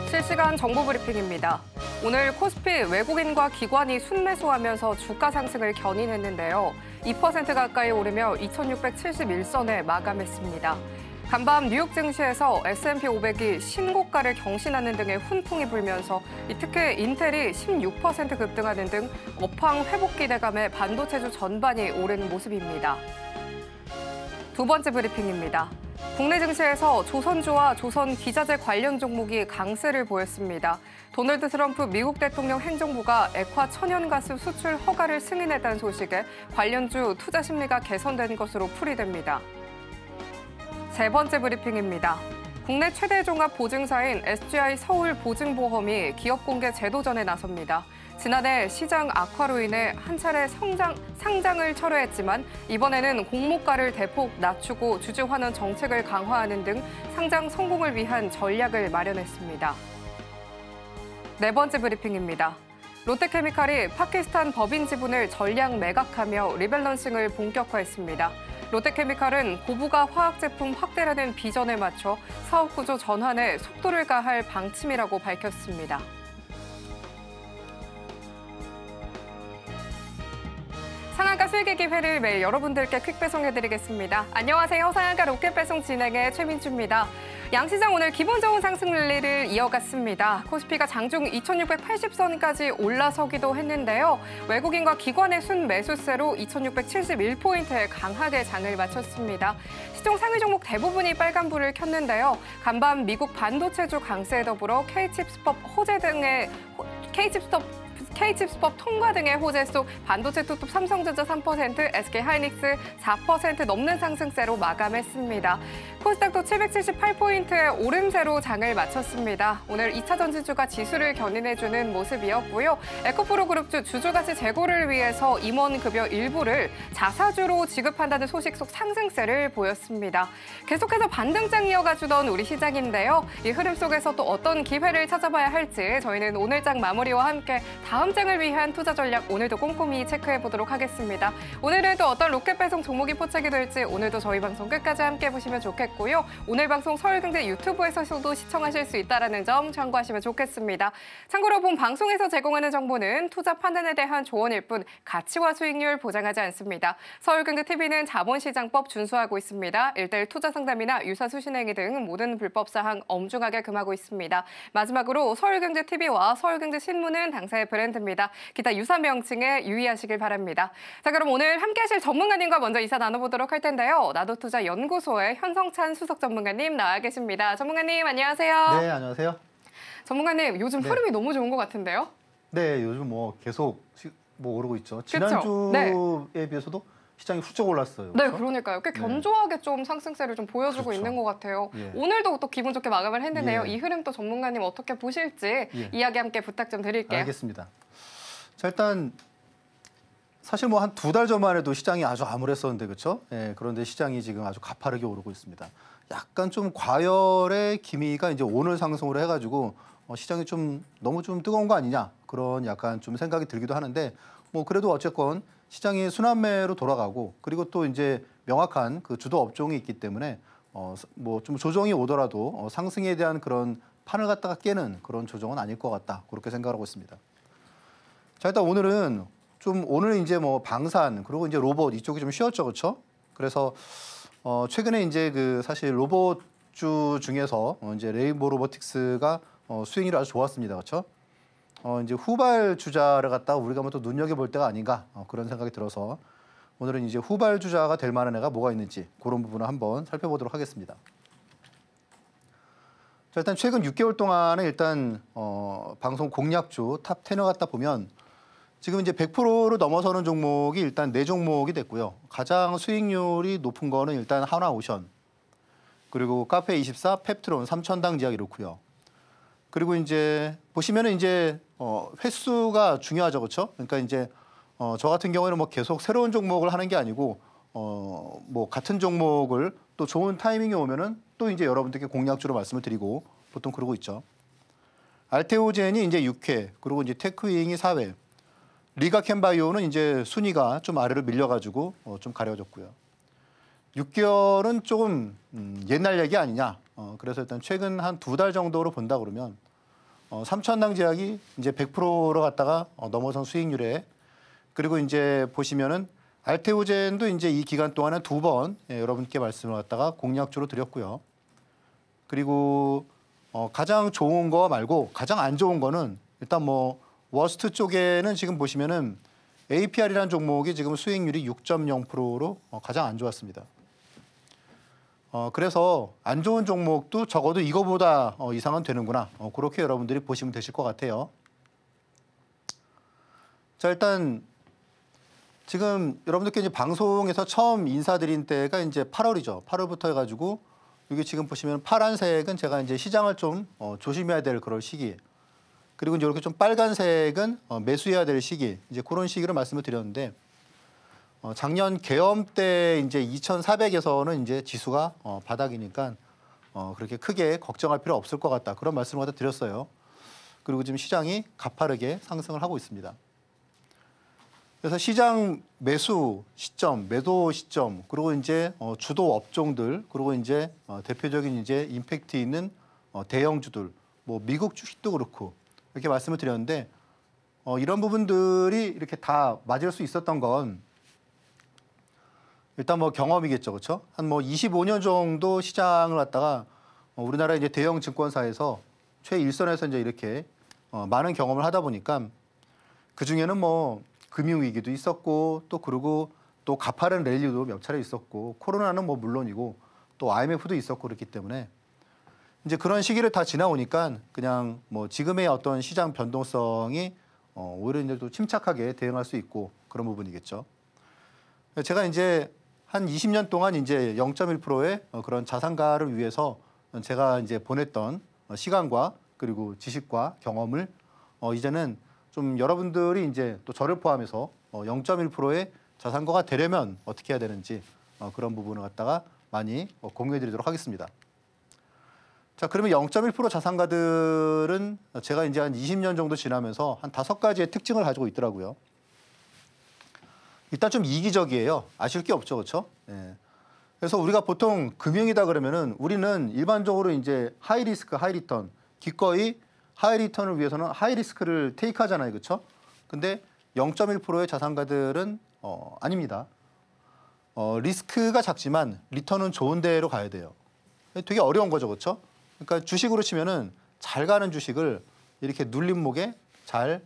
실시간 정보 브리핑입니다. 오늘 코스피 외국인과 기관이 순매수하면서 주가 상승을 견인했는데요. 2% 가까이 오르며 2,671선에 마감했습니다. 간밤 뉴욕 증시에서 S&P 500이 신고가를 경신하는 등의 훈풍이 불면서 특히 인텔이 16% 급등하는 등 업황 회복 기대감에 반도체주 전반이 오른 모습입니다. 두 번째 브리핑입니다. 국내 증시에서 조선주와 조선기자재 관련 종목이 강세를 보였습니다. 도널드 트럼프 미국 대통령 행정부가 액화 천연가스 수출 허가를 승인했다는 소식에 관련주 투자 심리가 개선된 것으로 풀이됩니다. 세 번째 브리핑입니다. 국내 최대 종합 보증사인 SGI 서울 보증보험이 기업 공개 재도전에 나섭니다. 지난해 시장 악화로 인해 한 차례 상장을 철회했지만 이번에는 공모가를 대폭 낮추고 주주 환원 정책을 강화하는 등 상장 성공을 위한 전략을 마련했습니다. 네 번째 브리핑입니다. 롯데케미칼이 파키스탄 법인 지분을 전량 매각하며 리밸런싱을 본격화했습니다. 롯데케미칼은 고부가 화학제품 확대라는 비전에 맞춰 사업 구조 전환에 속도를 가할 방침이라고 밝혔습니다. 상한가 수익의 기회를 매일 여러분들께 퀵 배송해드리겠습니다. 안녕하세요. 상한가 로켓 배송 진행의 최민주입니다. 양시장 오늘 기분 좋은 상승 랠리를 이어갔습니다. 코스피가 장중 2,680선까지 올라서기도 했는데요. 외국인과 기관의 순매수세로 2,671포인트에 강하게 장을 마쳤습니다. 시총 상위 종목 대부분이 빨간불을 켰는데요. 간밤 미국 반도체주 강세에 더불어 K칩스법 통과 등의 호재 속 반도체 투톱 삼성전자 3%, SK하이닉스 4% 넘는 상승세로 마감했습니다. 코스닥도 778포인트의 오름세로 장을 마쳤습니다. 오늘 2차 전지주가 지수를 견인해주는 모습이었고요. 에코프로그룹주 주주가치 재고를 위해서 임원급여 일부를 자사주로 지급한다는 소식 속 상승세를 보였습니다. 계속해서 반등장 이어가주던 우리 시장인데요. 이 흐름 속에서 또 어떤 기회를 찾아봐야 할지 저희는 오늘 장 마무리와 함께 다음 장을 위한 투자 전략 오늘도 꼼꼼히 체크해보도록 하겠습니다. 오늘은 또 어떤 로켓 배송 종목이 포착이 될지 오늘도 저희 방송 끝까지 함께 보시면 좋겠고요. 오늘 방송 서울경제 유튜브에서도 시청하실 수 있다는 점 참고하시면 좋겠습니다. 참고로 본 방송에서 제공하는 정보는 투자 판단에 대한 조언일 뿐 가치와 수익률 보장하지 않습니다. 서울경제TV는 자본시장법 준수하고 있습니다. 1:1 투자 상담이나 유사수신행위 등 모든 불법 사항 엄중하게 금하고 있습니다. 마지막으로 서울경제TV와 서울경제신문은 당사의 브랜드입니다. 기타 유사 명칭에 유의하시길 바랍니다. 자, 그럼 오늘 함께하실 전문가님과 먼저 인사 나눠보도록 할 텐데요. 나도투자연구소의 현성찬 수석 전문가님 나와 계십니다. 전문가님 안녕하세요. 네, 안녕하세요. 전문가님 요즘 흐름이 너무 좋은 것 같은데요? 네, 요즘 계속 오르고 있죠. 그쵸? 지난주에 비해서도 시장이 훌쩍 올랐어요. 네, 그렇죠? 그러니까요. 꽤 견조하게 좀 상승세를 좀 보여주고 그렇죠. 있는 것 같아요. 예. 오늘도 또 기분 좋게 마감을 했는데요. 예. 이 흐름 또 전문가님 어떻게 보실지 예. 이야기 함께 부탁 좀 드릴게요. 알겠습니다. 자, 일단 사실 한 2달 전만 해도 시장이 아주 암울했었는데 그렇죠? 예, 그런데 시장이 지금 아주 가파르게 오르고 있습니다. 약간 좀 과열의 기미가 이제 오늘 상승으로 해가지고 시장이 너무 뜨거운 거 아니냐 그런 약간 좀 생각이 들기도 하는데 그래도 어쨌건 시장이 순환매로 돌아가고 그리고 또 이제 명확한 그 주도 업종이 있기 때문에 좀 조정이 오더라도 상승에 대한 그런 판을 갖다가 깨는 그런 조정은 아닐 것 같다 그렇게 생각하고 있습니다. 자, 일단 오늘은 오늘 이제 방산 그리고 이제 로봇 이쪽이 좀 쉬었죠, 그렇죠? 그래서 최근에 이제 사실 로봇주 중에서 이제 레인보우 로보틱스가 수익률이 아주 좋았습니다, 그렇죠? 이제 후발 주자를 갖다가 우리가 또 눈여겨볼 때가 아닌가 그런 생각이 들어서 오늘은 이제 후발 주자가 될 만한 애가 뭐가 있는지 그런 부분을 한번 살펴보도록 하겠습니다. 자, 일단 최근 6개월 동안에 일단 방송 공략주 탑 10을 갖다 보면 지금 이제 100%를 넘어서는 종목이 일단 4종목이 됐고요. 가장 수익률이 높은 거는 일단 하나오션, 그리고 카페24, 펩트론, 삼천당 지약 이렇고요. 그리고 이제 보시면은 이제 횟수가 중요하죠, 그렇죠? 그러니까 이제 저 같은 경우에는 계속 새로운 종목을 하는 게 아니고 같은 종목을 또 좋은 타이밍이 오면은 또 이제 여러분들께 공략주로 말씀을 드리고 보통 그러고 있죠. 알테오젠이 이제 6회, 그리고 이제 테크윙이 4회. 리가캠바이오는 이제 순위가 좀 아래로 밀려가지고 좀 가려졌고요. 6개월은 조금 옛날 얘기 아니냐. 그래서 일단 최근 한 2달 정도로 본다 그러면 삼천당 제약이 이제 100%로 갔다가 넘어선 수익률에 그리고 이제 보시면은 알테오젠도 이제 이 기간 동안에 2번 여러분께 말씀을 갖다가 공약주로 드렸고요. 그리고 가장 좋은 거 말고 가장 안 좋은 거는 일단 뭐 워스트 쪽에는 지금 보시면은 APR이라는 종목이 지금 수익률이 6.0%로 가장 안 좋았습니다. 그래서 안 좋은 종목도 적어도 이거보다 이상은 되는구나. 그렇게 여러분들이 보시면 되실 것 같아요. 자, 일단 지금 여러분들께 이제 방송에서 처음 인사드린 때가 이제 8월이죠. 8월부터 해가지고 이게 지금 보시면 파란색은 제가 이제 시장을 좀 조심해야 될 그런 시기. 그리고 이제 이렇게 좀 빨간색은 매수해야 될 시기. 이제 그런 시기로 말씀을 드렸는데 작년 계엄 때 이제 2,400에서는 이제 지수가 바닥이니까 그렇게 크게 걱정할 필요 없을 것 같다. 그런 말씀을 갖다 드렸어요. 그리고 지금 시장이 가파르게 상승을 하고 있습니다. 그래서 시장 매수 시점, 매도 시점, 그리고 이제 주도 업종들, 그리고 이제 대표적인 이제 임팩트 있는 대형주들, 뭐 미국 주식도 그렇고 이렇게 말씀을 드렸는데 이런 부분들이 이렇게 다 맞을 수 있었던 건 일단 뭐 경험이겠죠, 그렇죠? 한 뭐 25년 정도 시장을 갖다가 우리나라 이제 대형 증권사에서 최일선에서 이제 이렇게 많은 경험을 하다 보니까 그 중에는 뭐 금융위기도 있었고 또 그리고 또 가파른 랠리도 몇 차례 있었고 코로나는 뭐 물론이고 또 IMF도 있었고 그렇기 때문에 이제 그런 시기를 다 지나오니까 그냥 뭐 지금의 어떤 시장 변동성이 오히려 이제 또 침착하게 대응할 수 있고 그런 부분이겠죠. 제가 이제 한 20년 동안 이제 0.1%의 그런 자산가를 위해서 제가 이제 보냈던 시간과 그리고 지식과 경험을 이제는 좀 여러분들이 이제 또 저를 포함해서 0.1%의 자산가가 되려면 어떻게 해야 되는지 그런 부분을 갖다가 많이 공유해 드리도록 하겠습니다. 자, 그러면 0.1% 자산가들은 제가 이제 한 20년 정도 지나면서 한 5가지의 특징을 가지고 있더라고요. 일단 좀 이기적이에요. 아실 게 없죠, 그렇죠? 예. 그래서 우리가 보통 금융이다 그러면은 우리는 일반적으로 이제 하이 리스크, 하이 리턴, 기꺼이 하이 리턴을 위해서는 하이 리스크를 테이크하잖아요, 그렇죠? 근데 0.1%의 자산가들은 아닙니다. 리스크가 작지만 리턴은 좋은 데로 가야 돼요. 되게 어려운 거죠, 그렇죠? 그러니까 주식으로 치면은 잘 가는 주식을 이렇게 눌림목에 잘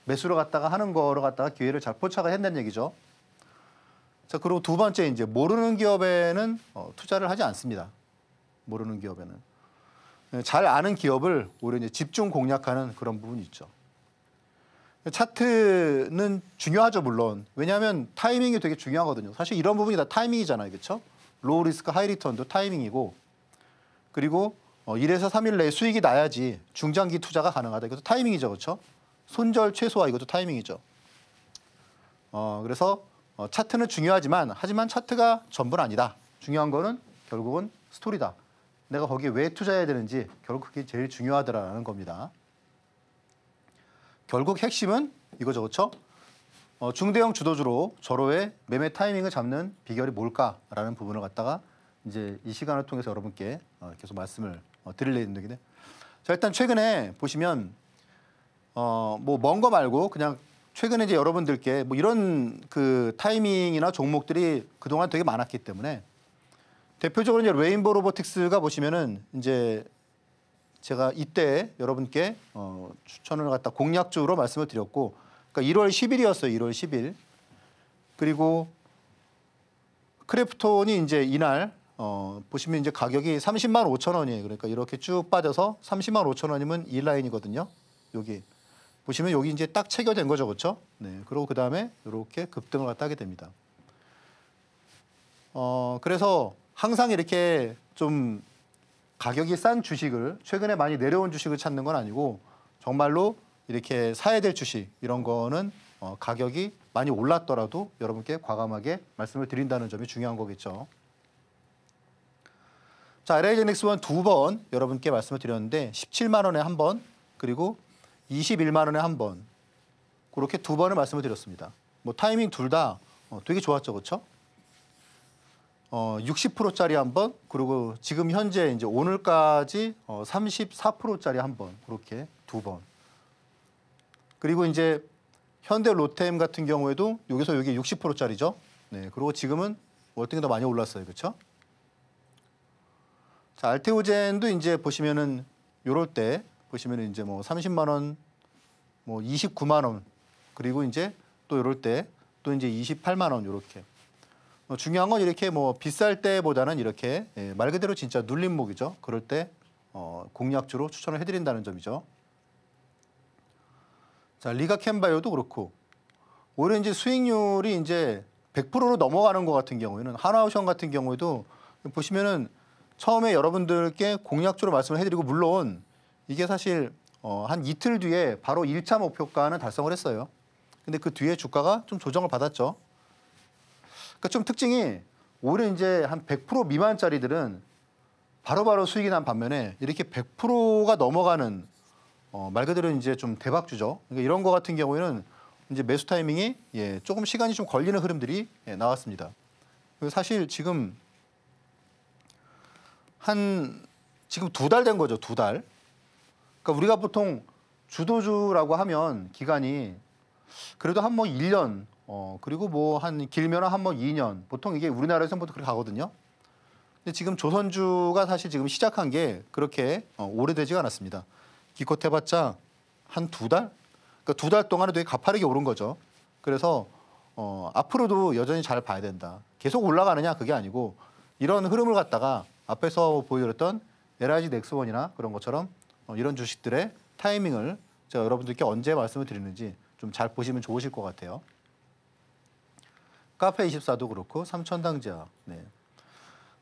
매수를 갖다가 하는 거로 갖다가 기회를 잘 포착을 했다는 얘기죠. 자, 그리고 두 번째 이제 모르는 기업에는 투자를 하지 않습니다. 모르는 기업에는. 잘 아는 기업을 오히려 이제 집중 공략하는 그런 부분이 있죠. 차트는 중요하죠, 물론. 왜냐하면 타이밍이 되게 중요하거든요. 사실 이런 부분이 다 타이밍이잖아요, 그렇죠? 로우 리스크, 하이 리턴도 타이밍이고, 그리고 1에서 3일 내에 수익이 나야지 중장기 투자가 가능하다. 이것도 타이밍이죠, 그렇죠? 손절 최소화 이것도 타이밍이죠. 그래서 차트는 중요하지만 하지만 차트가 전부는 아니다. 중요한 거는 결국은 스토리다. 내가 거기에 왜 투자해야 되는지 결국 그게 제일 중요하더라는 겁니다. 결국 핵심은 이거죠, 그렇죠? 중대형 주도주로 절호의 매매 타이밍을 잡는 비결이 뭘까라는 부분을 갖다가 이제 이 시간을 통해서 여러분께 계속 말씀을 드릴 예정인데, 자, 일단 최근에 보시면 뭐 먼 거 말고 그냥 최근에 이제 여러분들께 뭐 이런 그 타이밍이나 종목들이 그동안 되게 많았기 때문에 대표적으로 이제 레인보우 로보틱스가 보시면은 이제 제가 이때 여러분께 추천을 갖다 공략주로 말씀을 드렸고, 그러니까 1월 10일이었어요. 1월 10일. 그리고 크래프톤이 이제 이날 보시면 이제 가격이 30만 5천 원이에요. 그러니까 이렇게 쭉 빠져서 30만 5천 원이면 이 라인이거든요. 여기 보시면 여기 이제 딱 체결된 거죠, 그렇죠? 네. 그리고 그 다음에 이렇게 급등을 갖다 하게 됩니다. 그래서 항상 이렇게 좀 가격이 싼 주식을 최근에 많이 내려온 주식을 찾는 건 아니고 정말로 이렇게 사야 될 주식 이런 거는 가격이 많이 올랐더라도 여러분께 과감하게 말씀을 드린다는 점이 중요한 거겠죠. 자, LA제닉스원 2번 여러분께 말씀을 드렸는데 17만 원에 한 번, 그리고 21만 원에 한 번, 그렇게 2번을 말씀을 드렸습니다. 뭐 타이밍 둘 다 되게 좋았죠, 그렇죠? 60%짜리 한 번, 그리고 지금 현재 이제 오늘까지 34%짜리 한 번, 그렇게 두 번. 그리고 이제 현대 로템 같은 경우에도 여기서 여기 60%짜리죠. 네, 그리고 지금은 월등히 더 많이 올랐어요, 그렇죠? 자, 알테오젠도 이제 보시면은 요럴 때 보시면은 이제 뭐 30만 원, 뭐 29만 원, 그리고 이제 또 요럴 때 또 이제 28만 원 요렇게. 중요한 건 이렇게 뭐 비쌀 때보다는 이렇게 말 그대로 진짜 눌림목이죠. 그럴 때 공략주로 추천을 해드린다는 점이죠. 자, 리가캠바이오도 그렇고 오히려 이제 수익률이 이제 100%로 넘어가는 것 같은 경우에는 하나오션 같은 경우에도 보시면은 처음에 여러분들께 공략주로 말씀을 해드리고 물론 이게 사실 한 이틀 뒤에 바로 1차 목표가는 달성을 했어요. 근데 그 뒤에 주가가 좀 조정을 받았죠. 그러니까 좀 특징이 오히려 이제 한 100% 미만짜리들은 바로바로 수익이 난 반면에 이렇게 100%가 넘어가는 말 그대로 이제 좀 대박주죠. 그러니까 이런 거 같은 경우에는 이제 매수 타이밍이 조금 시간이 좀 걸리는 흐름들이 나왔습니다. 사실 지금 지금 2달 된 거죠, 2달. 그러니까 우리가 보통 주도주라고 하면 기간이 그래도 한 뭐 1년, 그리고 뭐 한 길면 한 뭐 2년. 보통 이게 우리나라에서는 보통 그렇게 가거든요. 근데 지금 조선주가 사실 지금 시작한 게 그렇게 오래되지가 않았습니다. 기껏해봤자 한 2달? 그러니까 2달 동안에 되게 가파르게 오른 거죠. 그래서 앞으로도 여전히 잘 봐야 된다. 계속 올라가느냐 그게 아니고 이런 흐름을 갖다가 앞에서 보여드렸던 LIG 넥스원이나 그런 것처럼 이런 주식들의 타이밍을 제가 여러분들께 언제 말씀을 드리는지 좀 잘 보시면 좋으실 것 같아요. 카페24도 그렇고 삼천당제약. 네.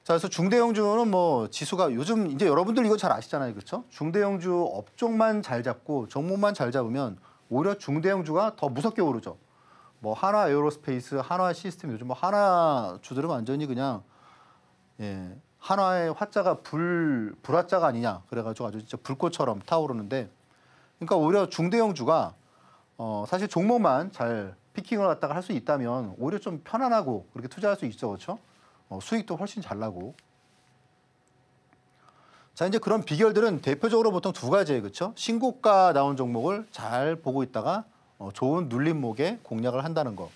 자, 그래서 중대형주는 뭐 지수가 요즘 이제 여러분들 이거 잘 아시잖아요, 그렇죠? 중대형주 업종만 잘 잡고 종목만 잘 잡으면 오히려 중대형주가 더 무섭게 오르죠. 뭐 한화 에어로스페이스, 한화 시스템 요즘 뭐 한화 주들은 완전히 그냥 한화의 화자가 불화자가 아니냐 그래가지고 아주 진짜 불꽃처럼 타오르는데, 그러니까 오히려 중대형주가 사실 종목만 잘 피킹을 갖다가 할 수 있다면 오히려 좀 편안하고 그렇게 투자할 수 있죠, 그렇죠? 수익도 훨씬 잘 나고. 자, 이제 그런 비결들은 대표적으로 보통 두 가지예요, 그렇죠? 신고가 나온 종목을 잘 보고 있다가 좋은 눌림목에 공략을 한다는 거.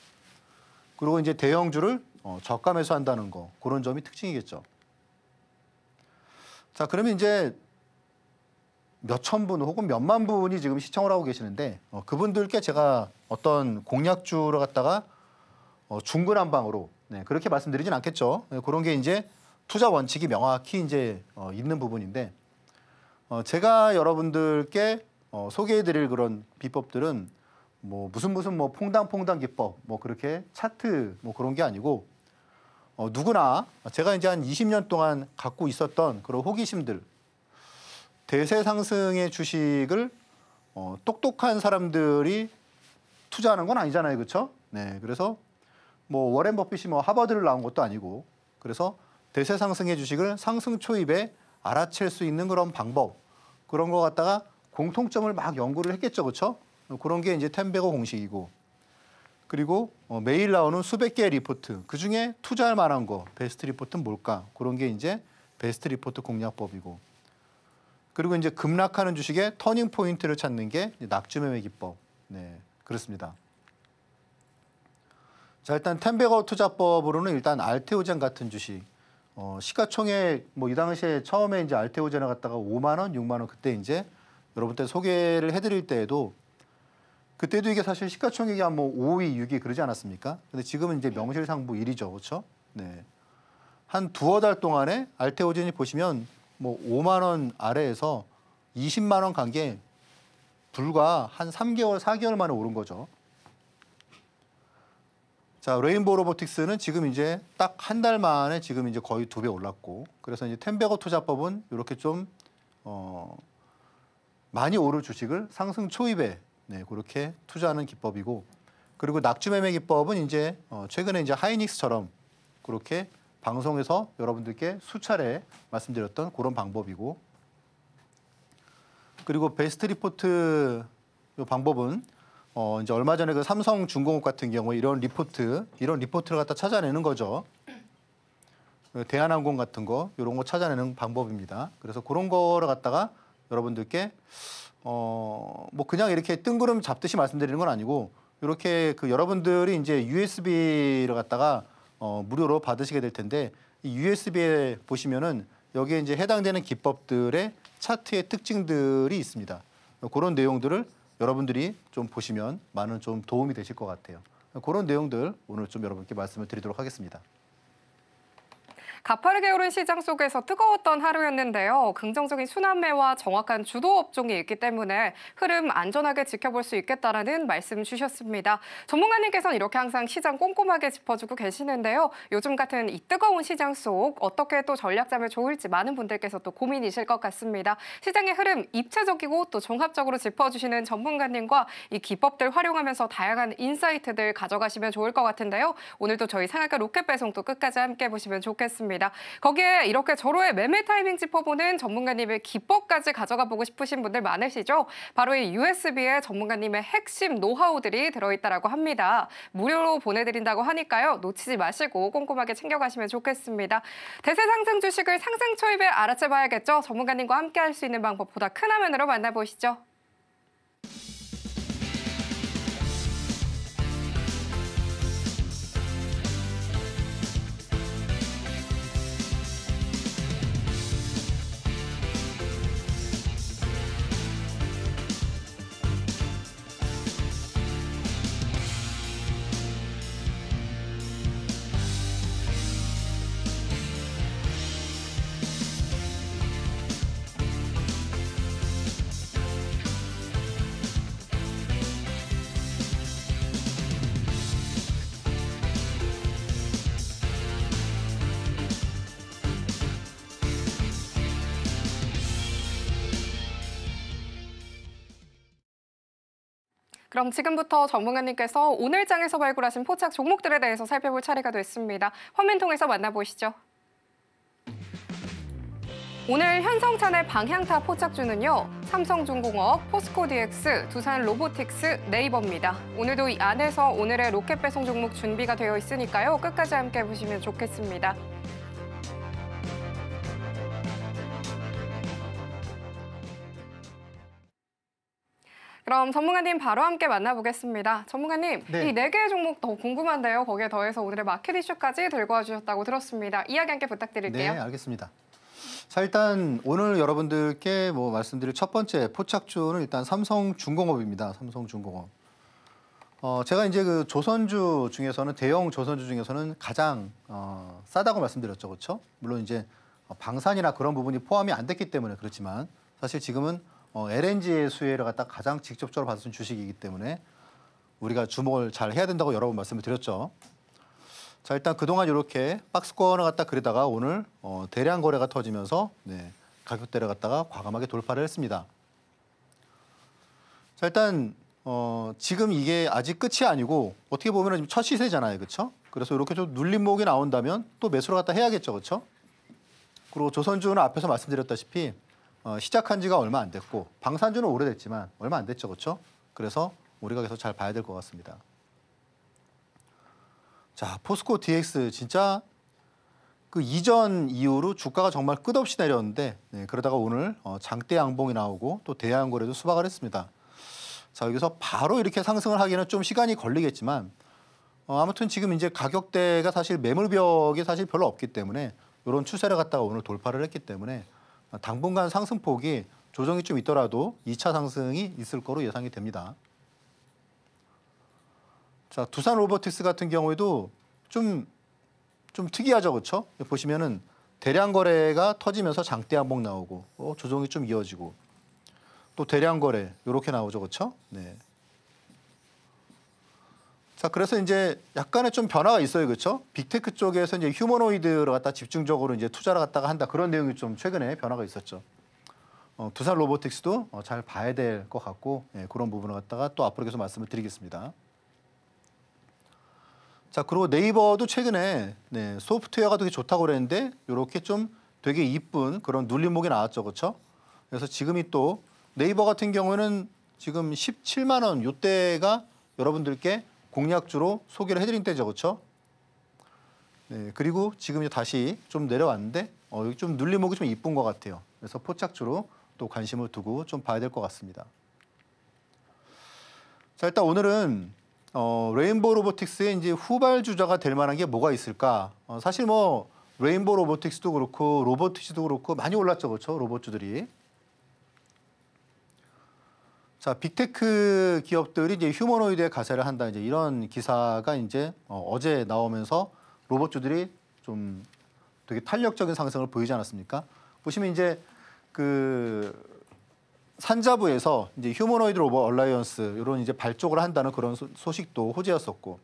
그리고 이제 대형주를 저가 매수한다는 거. 그런 점이 특징이겠죠. 자, 그러면 이제 몇천 분 혹은 몇만 분이 지금 시청을 하고 계시는데 그분들께 제가 어떤 공략주를 갖다가 중구난방으로 그렇게 말씀드리진 않겠죠. 그런 게 이제 투자 원칙이 명확히 이제 있는 부분인데 제가 여러분들께 소개해드릴 그런 비법들은 뭐 무슨 뭐 퐁당퐁당 기법 뭐 그렇게 차트 뭐 그런 게 아니고 누구나 제가 이제 한 20년 동안 갖고 있었던 그런 호기심들, 대세 상승의 주식을 똑똑한 사람들이 투자하는 건 아니잖아요, 그렇죠? 네, 그래서 뭐 워렌 버핏이 뭐 하버드를 나온 것도 아니고, 그래서 대세 상승의 주식을 상승 초입에 알아챌 수 있는 그런 방법, 그런 거 갖다가 공통점을 막 연구를 했겠죠, 그렇죠? 그런 게 이제 템베거 공식이고, 그리고 매일 나오는 수백 개의 리포트, 그 중에 투자할 만한 거, 베스트 리포트는 뭘까? 그런 게 이제 베스트 리포트 공략법이고, 그리고 이제 급락하는 주식의 터닝 포인트를 찾는 게 낙주 매매 기법. 네, 그렇습니다. 자, 일단 템베거 투자법으로는 일단 알테오젠 같은 주식, 시가총액 뭐 이 당시에 처음에 이제 알테오젠을 갖다가 5만 원, 6만 원 그때 이제 여러분들 소개를 해드릴 때에도 그때도 이게 사실 시가총액이 한 뭐 5위, 6위 그러지 않았습니까? 근데 지금은 이제 명실상부 1위죠, 그렇죠? 네, 한 두어 달 동안에 알테오젠이 보시면 뭐 5만 원 아래에서 20만 원 간 게 불과 한 3개월, 4개월 만에 오른 거죠. 자, 레인보우 로보틱스는 지금 이제 딱 한 달 만에 지금 이제 거의 2배 올랐고, 그래서 이제 템베거 투자법은 이렇게 좀 많이 오를 주식을 상승 초입에 그렇게 투자하는 기법이고, 그리고 낙주 매매 기법은 이제 최근에 이제 하이닉스처럼 그렇게 방송에서 여러분들께 수차례 말씀드렸던 그런 방법이고, 그리고 베스트 리포트 방법은 이제 얼마 전에 그 삼성중공업 같은 경우에 이런 리포트를 갖다 찾아내는 거죠. 대한항공 같은 거 이런 거 찾아내는 방법입니다. 그래서 그런 거를 갖다가 여러분들께 뭐 그냥 이렇게 뜬구름 잡듯이 말씀드리는 건 아니고 이렇게 그 여러분들이 이제 USB를 갖다가 무료로 받으시게 될 텐데 이 USB에 보시면은 여기에 이제 해당되는 기법들의 차트의 특징들이 있습니다. 그런 내용들을 여러분들이 좀 보시면 많은 좀 도움이 되실 것 같아요. 그런 내용들 오늘 좀 여러분께 말씀을 드리도록 하겠습니다. 가파르게 오른 시장 속에서 뜨거웠던 하루였는데요. 긍정적인 순환매와 정확한 주도 업종이 있기 때문에 흐름 안전하게 지켜볼 수 있겠다라는 말씀 주셨습니다. 전문가님께서는 이렇게 항상 시장 꼼꼼하게 짚어주고 계시는데요. 요즘 같은 이 뜨거운 시장 속 어떻게 또 전략 짜면 좋을지 많은 분들께서 또 고민이실 것 같습니다. 시장의 흐름 입체적이고 또 종합적으로 짚어주시는 전문가님과 이 기법들 활용하면서 다양한 인사이트들 가져가시면 좋을 것 같은데요. 오늘도 저희 상한가 로켓 배송도 끝까지 함께 보시면 좋겠습니다. 거기에 이렇게 절호의 매매 타이밍 짚어보는 전문가님의 기법까지 가져가 보고 싶으신 분들 많으시죠? 바로 이 USB에 전문가님의 핵심 노하우들이 들어있다고 합니다. 무료로 보내드린다고 하니까요. 놓치지 마시고 꼼꼼하게 챙겨가시면 좋겠습니다. 대세 상승 주식을 상승 초입에 알아채봐야겠죠? 전문가님과 함께 할 수 있는 방법 보다 큰 화면으로 만나보시죠. 그럼 지금부터 전문가님께서 오늘 장에서 발굴하신 포착 종목들에 대해서 살펴볼 차례가 됐습니다. 화면 통해서 만나보시죠. 오늘 현성찬의 방향타 포착주는요. 삼성중공업, 포스코DX, 두산로보틱스, 네이버입니다. 오늘도 이 안에서 오늘의 로켓 배송 종목 준비가 되어 있으니까요. 끝까지 함께 보시면 좋겠습니다. 그럼 전문가님 바로 함께 만나보겠습니다. 전문가님, 네. 이 4개의 종목 더 궁금한데요. 거기에 더해서 오늘의 마켓 이슈까지 들고 와주셨다고 들었습니다. 이야기 함께 부탁드릴게요. 네, 알겠습니다. 자, 일단 오늘 여러분들께 뭐 말씀드릴 첫 번째 포착주는 일단 삼성중공업입니다. 삼성중공업. 제가 이제 그 조선주 중에서는 대형 조선주 중에서는 가장 싸다고 말씀드렸죠, 그렇죠? 물론 이제 방산이나 그런 부분이 포함이 안 됐기 때문에 그렇지만 사실 지금은 LNG의 수혜를 갖다 가장 직접적으로 받을 수 있는 주식이기 때문에 우리가 주목을 잘 해야 된다고 여러 번 말씀을 드렸죠. 자, 일단 그동안 이렇게 박스권을 갖다 그리다가 오늘 대량 거래가 터지면서 가격대를 갖다가 과감하게 돌파를 했습니다. 자, 일단 지금 이게 아직 끝이 아니고 어떻게 보면 지금 첫 시세잖아요, 그렇죠? 그래서 이렇게 좀 눌림목이 나온다면 또 매수를 갖다 해야겠죠, 그렇죠? 그리고 조선주는 앞에서 말씀드렸다시피 시작한 지가 얼마 안 됐고 방산주는 오래됐지만 얼마 안 됐죠, 그렇죠? 그래서 우리가 계속 잘 봐야 될 것 같습니다. 자, 포스코 DX 진짜 그 이전 이후로 주가가 정말 끝없이 내렸는데 그러다가 오늘 장대 양봉이 나오고 또 대양 거래도 수박을 했습니다. 자, 여기서 바로 이렇게 상승을 하기는 좀 시간이 걸리겠지만 아무튼 지금 이제 가격대가 사실 매물벽이 사실 별로 없기 때문에 이런 추세를 갖다가 오늘 돌파를 했기 때문에 당분간 상승폭이 조정이 좀 있더라도 2차 상승이 있을 거로 예상이 됩니다. 자, 두산 로보틱스 같은 경우에도 좀 특이하죠, 그렇죠? 보시면은 대량 거래가 터지면서 장대 양봉 나오고 조정이 좀 이어지고 또 대량 거래 이렇게 나오죠, 그렇죠? 네. 자, 그래서 이제 약간의 좀 변화가 있어요, 그렇죠? 빅테크 쪽에서 이제 휴머노이드를 갖다 집중적으로 이제 투자를 갖다가 한다 그런 내용이 좀 최근에 변화가 있었죠. 두산 로보틱스도 잘 봐야 될 것 같고 그런 부분을 갖다가 또 앞으로 계속 말씀을 드리겠습니다. 자, 그리고 네이버도 최근에 소프트웨어가 되게 좋다고 그랬는데 이렇게 좀 되게 이쁜 그런 눌림목이 나왔죠, 그렇죠? 그래서 지금이 또 네이버 같은 경우는 지금 17만 원 이때가 여러분들께 공략주로 소개를 해드린 때죠, 그렇죠? 네, 그리고 지금 이제 다시 좀 내려왔는데 여기 좀 눌림목이 좀 이쁜 것 같아요. 그래서 포착주로 또 관심을 두고 좀 봐야 될 것 같습니다. 자, 일단 오늘은 레인보우 로보틱스의 이제 후발주자가 될 만한 게 뭐가 있을까? 사실 뭐 레인보우 로보틱스도 그렇고 로보틱스도 그렇고 많이 올랐죠, 그렇죠? 로봇주들이. 자, 빅테크 기업들이 이제 휴머노이드에 가세를 한다, 이제 이런 기사가 이제 어제 나오면서 로봇주들이 좀 되게 탄력적인 상승을 보이지 않았습니까? 보시면 이제 그 산자부에서 이제 휴머노이드 로봇 얼라이언스 이런 이제 발족을 한다는 그런 소식도 호재였었고,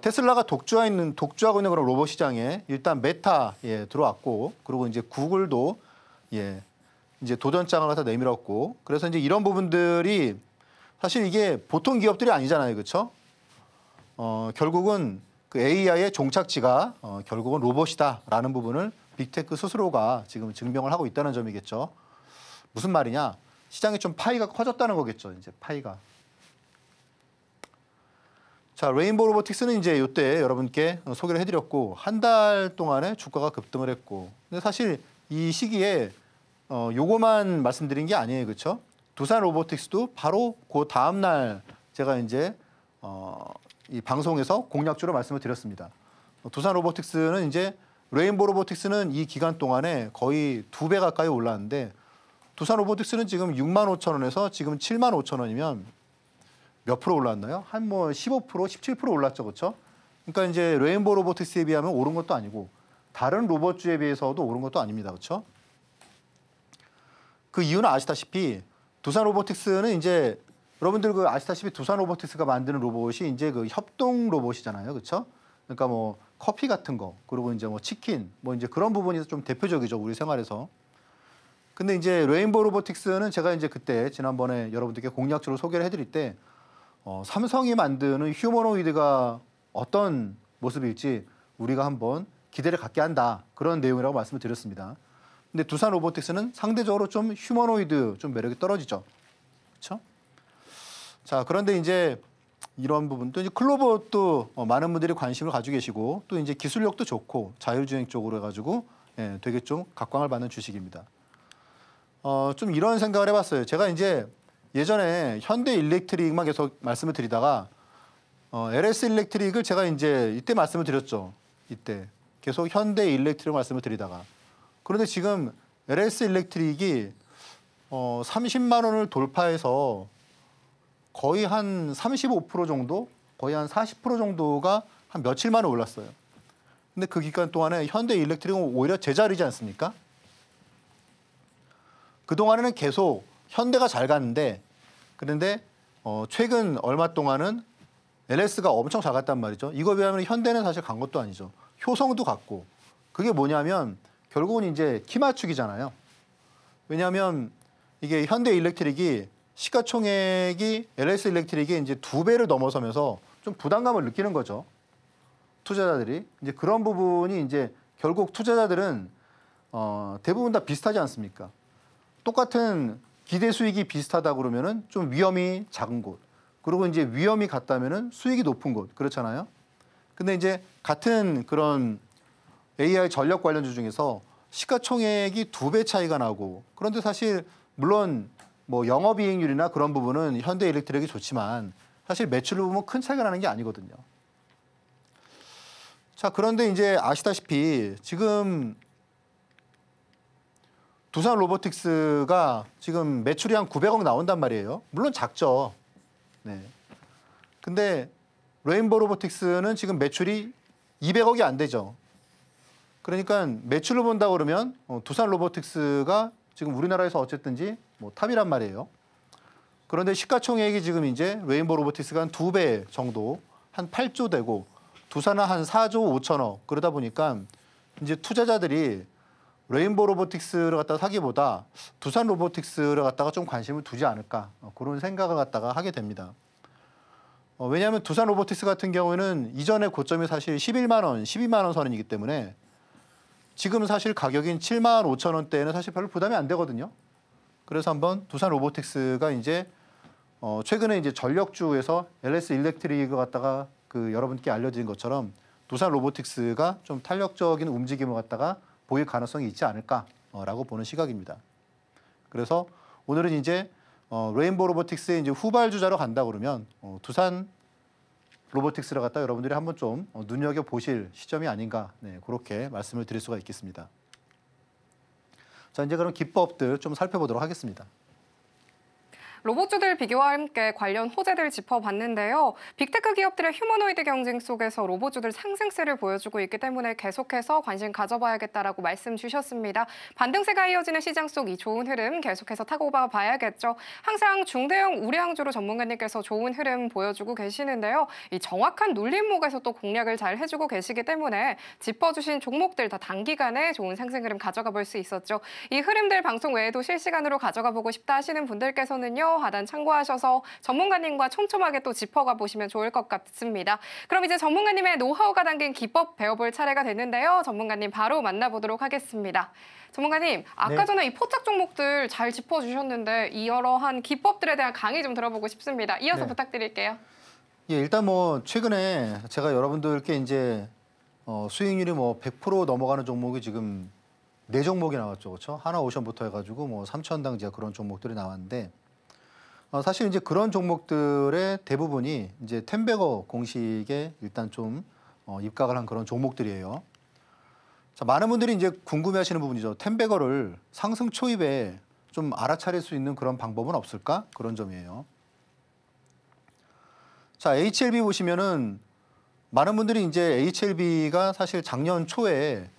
테슬라가 독주하고 있는 그런 로봇 시장에 일단 메타에 들어왔고, 그리고 이제 구글도 이제 도전장을 갖다 내밀었고, 그래서 이제 이런 부분들이 사실 이게 보통 기업들이 아니잖아요, 그렇죠? 결국은 그 AI의 종착지가 결국은 로봇이다라는 부분을 빅테크 스스로가 지금 증명을 하고 있다는 점이겠죠. 무슨 말이냐? 시장에 좀 파이가 커졌다는 거겠죠, 이제 파이가. 자, 레인보우 로보틱스는 이제 이때 여러분께 소개를 해드렸고, 한 달 동안에 주가가 급등을 했고, 근데 사실 이 시기에 요거만 말씀드린 게 아니에요, 그렇죠? 두산 로보틱스도 바로 그 다음 날 제가 이제 이 방송에서 공략주로 말씀을 드렸습니다. 두산 로보틱스는 이제 레인보우 로보틱스는 이 기간 동안에 거의 2배 가까이 올랐는데, 두산 로보틱스는 지금 65,000원에서 지금 75,000원이면 몇 프로 올랐나요? 한 뭐 15%, 17% 올랐죠, 그렇죠? 그러니까 이제 레인보우 로보틱스에 비하면 오른 것도 아니고 다른 로봇주에 비해서도 오른 것도 아닙니다, 그렇죠? 그 이유는 아시다시피 두산 로보틱스는 이제 여러분들 그 아시다시피 두산 로보틱스가 만드는 로봇이 이제 그 협동 로봇이잖아요, 그렇죠? 그러니까 뭐 커피 같은 거, 그리고 이제 뭐 치킨, 뭐 이제 그런 부분이 좀 대표적이죠, 우리 생활에서. 근데 이제 레인보우 로보틱스는 제가 이제 그때 지난번에 여러분들께 공략주로 소개를 해드릴 때 삼성이 만드는 휴머노이드가 어떤 모습일지 우리가 한번 기대를 갖게 한다, 그런 내용이라고 말씀을 드렸습니다. 근데 두산 로보틱스는 상대적으로 좀 휴머노이드 좀 매력이 떨어지죠, 그렇죠? 자, 그런데 이제 이런 부분도 이제 클로버도 많은 분들이 관심을 가지고 계시고, 또 이제 기술력도 좋고 자율주행 쪽으로 해가지고 되게 좀 각광을 받는 주식입니다. 좀 이런 생각을 해봤어요. 제가 이제 예전에 현대 일렉트릭만 계속 말씀을 드리다가 LS 일렉트릭을 제가 이제 이때 말씀을 드렸죠. 이때 계속 현대 일렉트릭 말씀을 드리다가, 그런데 지금 LS 일렉트릭이 30만 원을 돌파해서 거의 한 35% 정도, 거의 한 40% 정도가 한 며칠만에 올랐어요. 근데 그 기간 동안에 현대 일렉트릭은 오히려 제자리지 않습니까? 그동안에는 계속 현대가 잘 갔는데, 그런데 최근 얼마 동안은 LS가 엄청 잘 갔단 말이죠. 이거 비하면 현대는 사실 간 것도 아니죠. 효성도 갔고. 그게 뭐냐면 결국은 이제 키 맞추기잖아요. 왜냐하면 이게 현대 일렉트릭이 시가총액이 LS 일렉트릭이 이제 2배를 넘어서면서 좀 부담감을 느끼는 거죠, 투자자들이. 이제 그런 부분이 이제 결국 투자자들은 대부분 다 비슷하지 않습니까? 똑같은 기대 수익이 비슷하다 그러면은 좀 위험이 작은 곳, 그리고 이제 위험이 같다면은 수익이 높은 곳, 그렇잖아요. 근데 이제 같은 그런 AI 전력 관련주 중에서 시가총액이 2배 차이가 나고, 그런데 사실 물론 뭐 영업이익률이나 그런 부분은 현대 일렉트릭이 좋지만 사실 매출을 보면 큰 차이가 나는 게 아니거든요. 자, 그런데 이제 아시다시피 지금 두산 로보틱스가 지금 매출이 한 900억 나온단 말이에요. 물론 작죠. 네. 근데 레인보우 로보틱스는 지금 매출이 200억이 안 되죠. 그러니까 매출을 본다 그러면 두산 로보틱스가 지금 우리나라에서 어쨌든지 뭐 탑이란 말이에요. 그런데 시가총액이 지금 이제 레인보우 로보틱스가 한 2배 정도, 한 8조 되고, 두산은 한 4조 5천억. 그러다 보니까 이제 투자자들이 레인보우 로보틱스를 갖다가 사기보다 두산 로보틱스를 갖다가 좀 관심을 두지 않을까, 그런 생각을 갖다가 하게 됩니다. 왜냐하면 두산 로보틱스 같은 경우에는 이전의 고점이 사실 11만 원, 12만 원 선이기 때문에 지금 사실 가격인 7만 5천 원대에는 사실 별로 부담이 안 되거든요. 그래서 한번 두산 로보틱스가 이제 최근에 이제 전력주에서 LS 일렉트릭을 갖다가 그 여러분께 알려드린 것처럼 두산 로보틱스가 좀 탄력적인 움직임을 갖다가 보일 가능성이 있지 않을까라고 보는 시각입니다. 그래서 오늘은 이제 레인보우 로보틱스의 이제 후발주자로 간다 그러면 두산 로보틱스를 갖다 여러분들이 한번 좀 눈여겨 보실 시점이 아닌가, 네, 그렇게 말씀을 드릴 수가 있겠습니다. 자, 이제 그럼 기법들 좀 살펴보도록 하겠습니다. 로봇주들 비교와 함께 관련 호재들 짚어봤는데요. 빅테크 기업들의 휴머노이드 경쟁 속에서 로봇주들 상승세를 보여주고 있기 때문에 계속해서 관심 가져봐야겠다라고 말씀 주셨습니다. 반등세가 이어지는 시장 속 이 좋은 흐름 계속해서 타고 봐야겠죠. 항상 중대형 우량주로 전문가님께서 좋은 흐름 보여주고 계시는데요. 이 정확한 눌림목에서 또 공략을 잘 해주고 계시기 때문에 짚어주신 종목들 다 단기간에 좋은 상승 흐름 가져가 볼 수 있었죠. 이 흐름들 방송 외에도 실시간으로 가져가 보고 싶다 하시는 분들께서는요. 하단 참고하셔서 전문가님과 촘촘하게 또 짚어가 보시면 좋을 것 같습니다. 그럼 이제 전문가님의 노하우가 담긴 기법 배워볼 차례가 됐는데요. 전문가님 바로 만나보도록 하겠습니다. 전문가님, 아까 전에 이 포착 종목들 잘 짚어주셨는데 이러한 기법들에 대한 강의 좀 들어보고 싶습니다. 이어서 부탁드릴게요. 예, 일단 뭐 최근에 제가 여러분들께 이제 수익률이 뭐 100% 넘어가는 종목이 지금 4종목이 나왔죠, 그렇죠? 하나오션부터 해가지고 뭐 3,000당 지하 그런 종목들이 나왔는데. 사실 이제 그런 종목들의 대부분이 이제 텐베거 공식에 일단 좀 입각을 한 그런 종목들이에요. 자, 많은 분들이 이제 궁금해하시는 부분이죠. 텐베거를 상승 초입에 좀 알아차릴 수 있는 그런 방법은 없을까? 그런 점이에요. 자, HLB 보시면은 많은 분들이 이제 HLB가 사실 작년 초에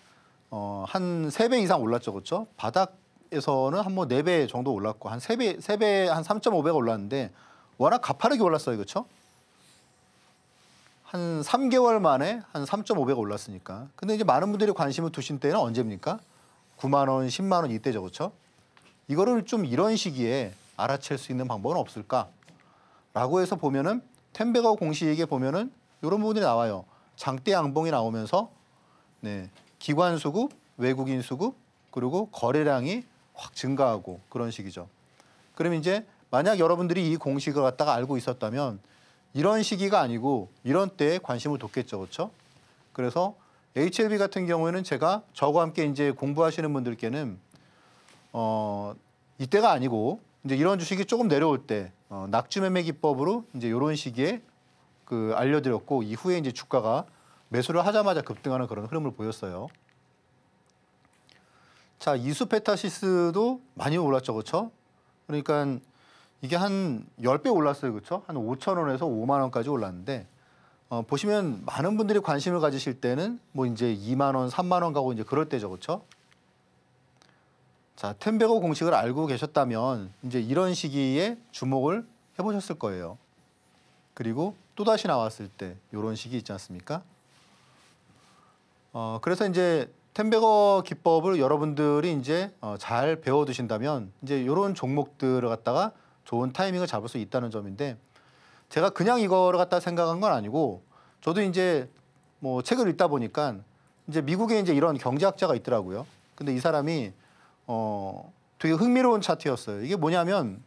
한 3배 이상 올랐죠, 그렇죠? 바닥에서는 한 뭐 4배 정도 올랐고 한 3배 한 3.5배가 올랐는데 워낙 가파르게 올랐어요, 그렇죠? 한 3개월 만에 한 3.5배가 올랐으니까. 근데 이제 많은 분들이 관심을 두신 때는 언제입니까? 9만 원, 10만 원 이때죠, 그렇죠? 이거를 좀 이런 시기에 알아챌 수 있는 방법은 없을까라고 해서 보면은 텐베거 공식에 보면은 이런 부분들이 나와요. 장대 양봉이 나오면서 네, 기관 수급, 외국인 수급, 그리고 거래량이 확 증가하고 그런 식이죠. 그럼 이제 만약 여러분들이 이 공식을 갖다가 알고 있었다면 이런 시기가 아니고 이런 때에 관심을 뒀겠죠, 그렇죠? 그래서 HLB 같은 경우에는 제가 저와 함께 이제 공부하시는 분들께는 이때가 아니고 이제 이런 주식이 조금 내려올 때 낙주 매매 기법으로 이제 이런 시기에 알려드렸고 이후에 이제 주가가 매수를 하자마자 급등하는 그런 흐름을 보였어요. 자, 이수페타시스도 많이 올랐죠, 그렇죠? 그러니까 이게 한 10배 올랐어요, 그렇죠? 한 5,000원에서 5만 원까지 올랐는데 보시면 많은 분들이 관심을 가지실 때는 뭐 이제 2만 원, 3만 원 가고 이제 그럴 때죠, 그렇죠? 자, 텐베거 공식을 알고 계셨다면 이제 이런 시기에 주목을 해보셨을 거예요. 그리고 또 다시 나왔을 때 이런 시기 있지 않습니까? 그래서 이제 텐베거 기법을 여러분들이 이제 잘 배워두신다면 이제 이런 종목들을 갖다가 좋은 타이밍을 잡을 수 있다는 점인데 제가 그냥 이거를 갖다 생각한 건 아니고 저도 이제 뭐 책을 읽다 보니까 이제 미국에 이제 이런 경제학자가 있더라고요. 근데 이 사람이 되게 흥미로운 차트였어요. 이게 뭐냐면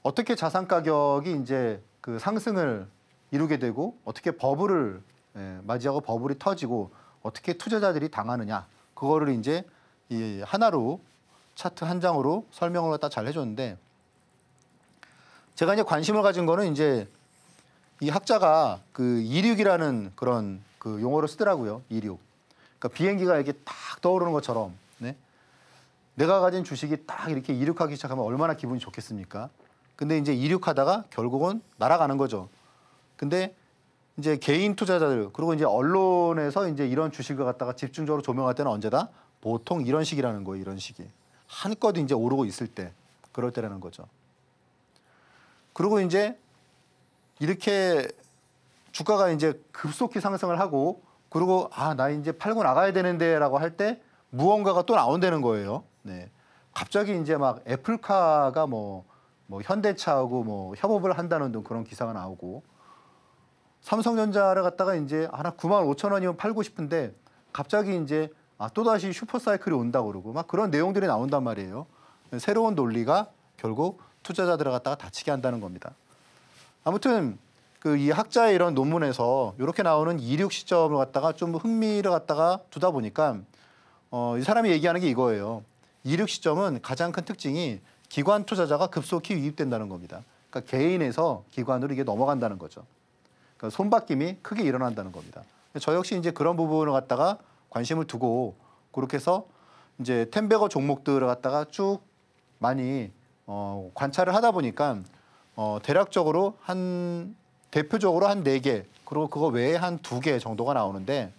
어떻게 자산 가격이 이제 그 상승을 이루게 되고 어떻게 버블을 맞이하고 버블이 터지고 어떻게 투자자들이 당하느냐 그거를 이제 이 하나로 차트 한 장으로 설명을 갖다 잘 해줬는데 제가 이제 관심을 가진 거는 이제 이 학자가 그 이륙이라는 그런 그 용어를 쓰더라고요. 이륙. 그러니까 비행기가 이렇게 딱 떠오르는 것처럼 네? 내가 가진 주식이 딱 이렇게 이륙하기 시작하면 얼마나 기분이 좋겠습니까? 근데 이제 이륙하다가 결국은 날아가는 거죠. 근데 이제 개인 투자자들 그리고 이제 언론에서 이제 이런 주식을 갖다가 집중적으로 조명할 때는 언제다? 보통 이런 시기라는 거예요. 이런 시기. 한껏 이제 오르고 있을 때 그럴 때라는 거죠. 그리고 이제 이렇게 주가가 이제 급속히 상승을 하고 그리고 나 이제 팔고 나가야 되는데라고 할 때 무언가가 또 나온다는 거예요. 네. 갑자기 이제 막 애플카가 뭐 현대차하고 뭐 협업을 한다는 등 그런 기사가 나오고 삼성전자를 갖다가 이제 하나 9만 5천 원이면 팔고 싶은데 갑자기 이제 또다시 슈퍼사이클이 온다고 그러고 막 그런 내용들이 나온단 말이에요. 새로운 논리가 결국 투자자들을 갖다가 다치게 한다는 겁니다. 아무튼 그 이 학자의 이런 논문에서 이렇게 나오는 이륙 시점을 갖다가 좀 흥미를 갖다가 두다 보니까 이 사람이 얘기하는 게 이거예요. 이륙 시점은 가장 큰 특징이 기관 투자자가 급속히 유입된다는 겁니다. 그러니까 개인에서 기관으로 이게 넘어간다는 거죠. 그러니까 손바뀜이 크게 일어난다는 겁니다. 저 역시 이제 그런 부분을 갖다가 관심을 두고 그렇게 해서 이제 텐베거 종목들을 갖다가 쭉 많이 관찰을 하다 보니까 대략적으로 대표적으로 한 4개, 그리고 그거 외에 한 2개 정도가 나오는데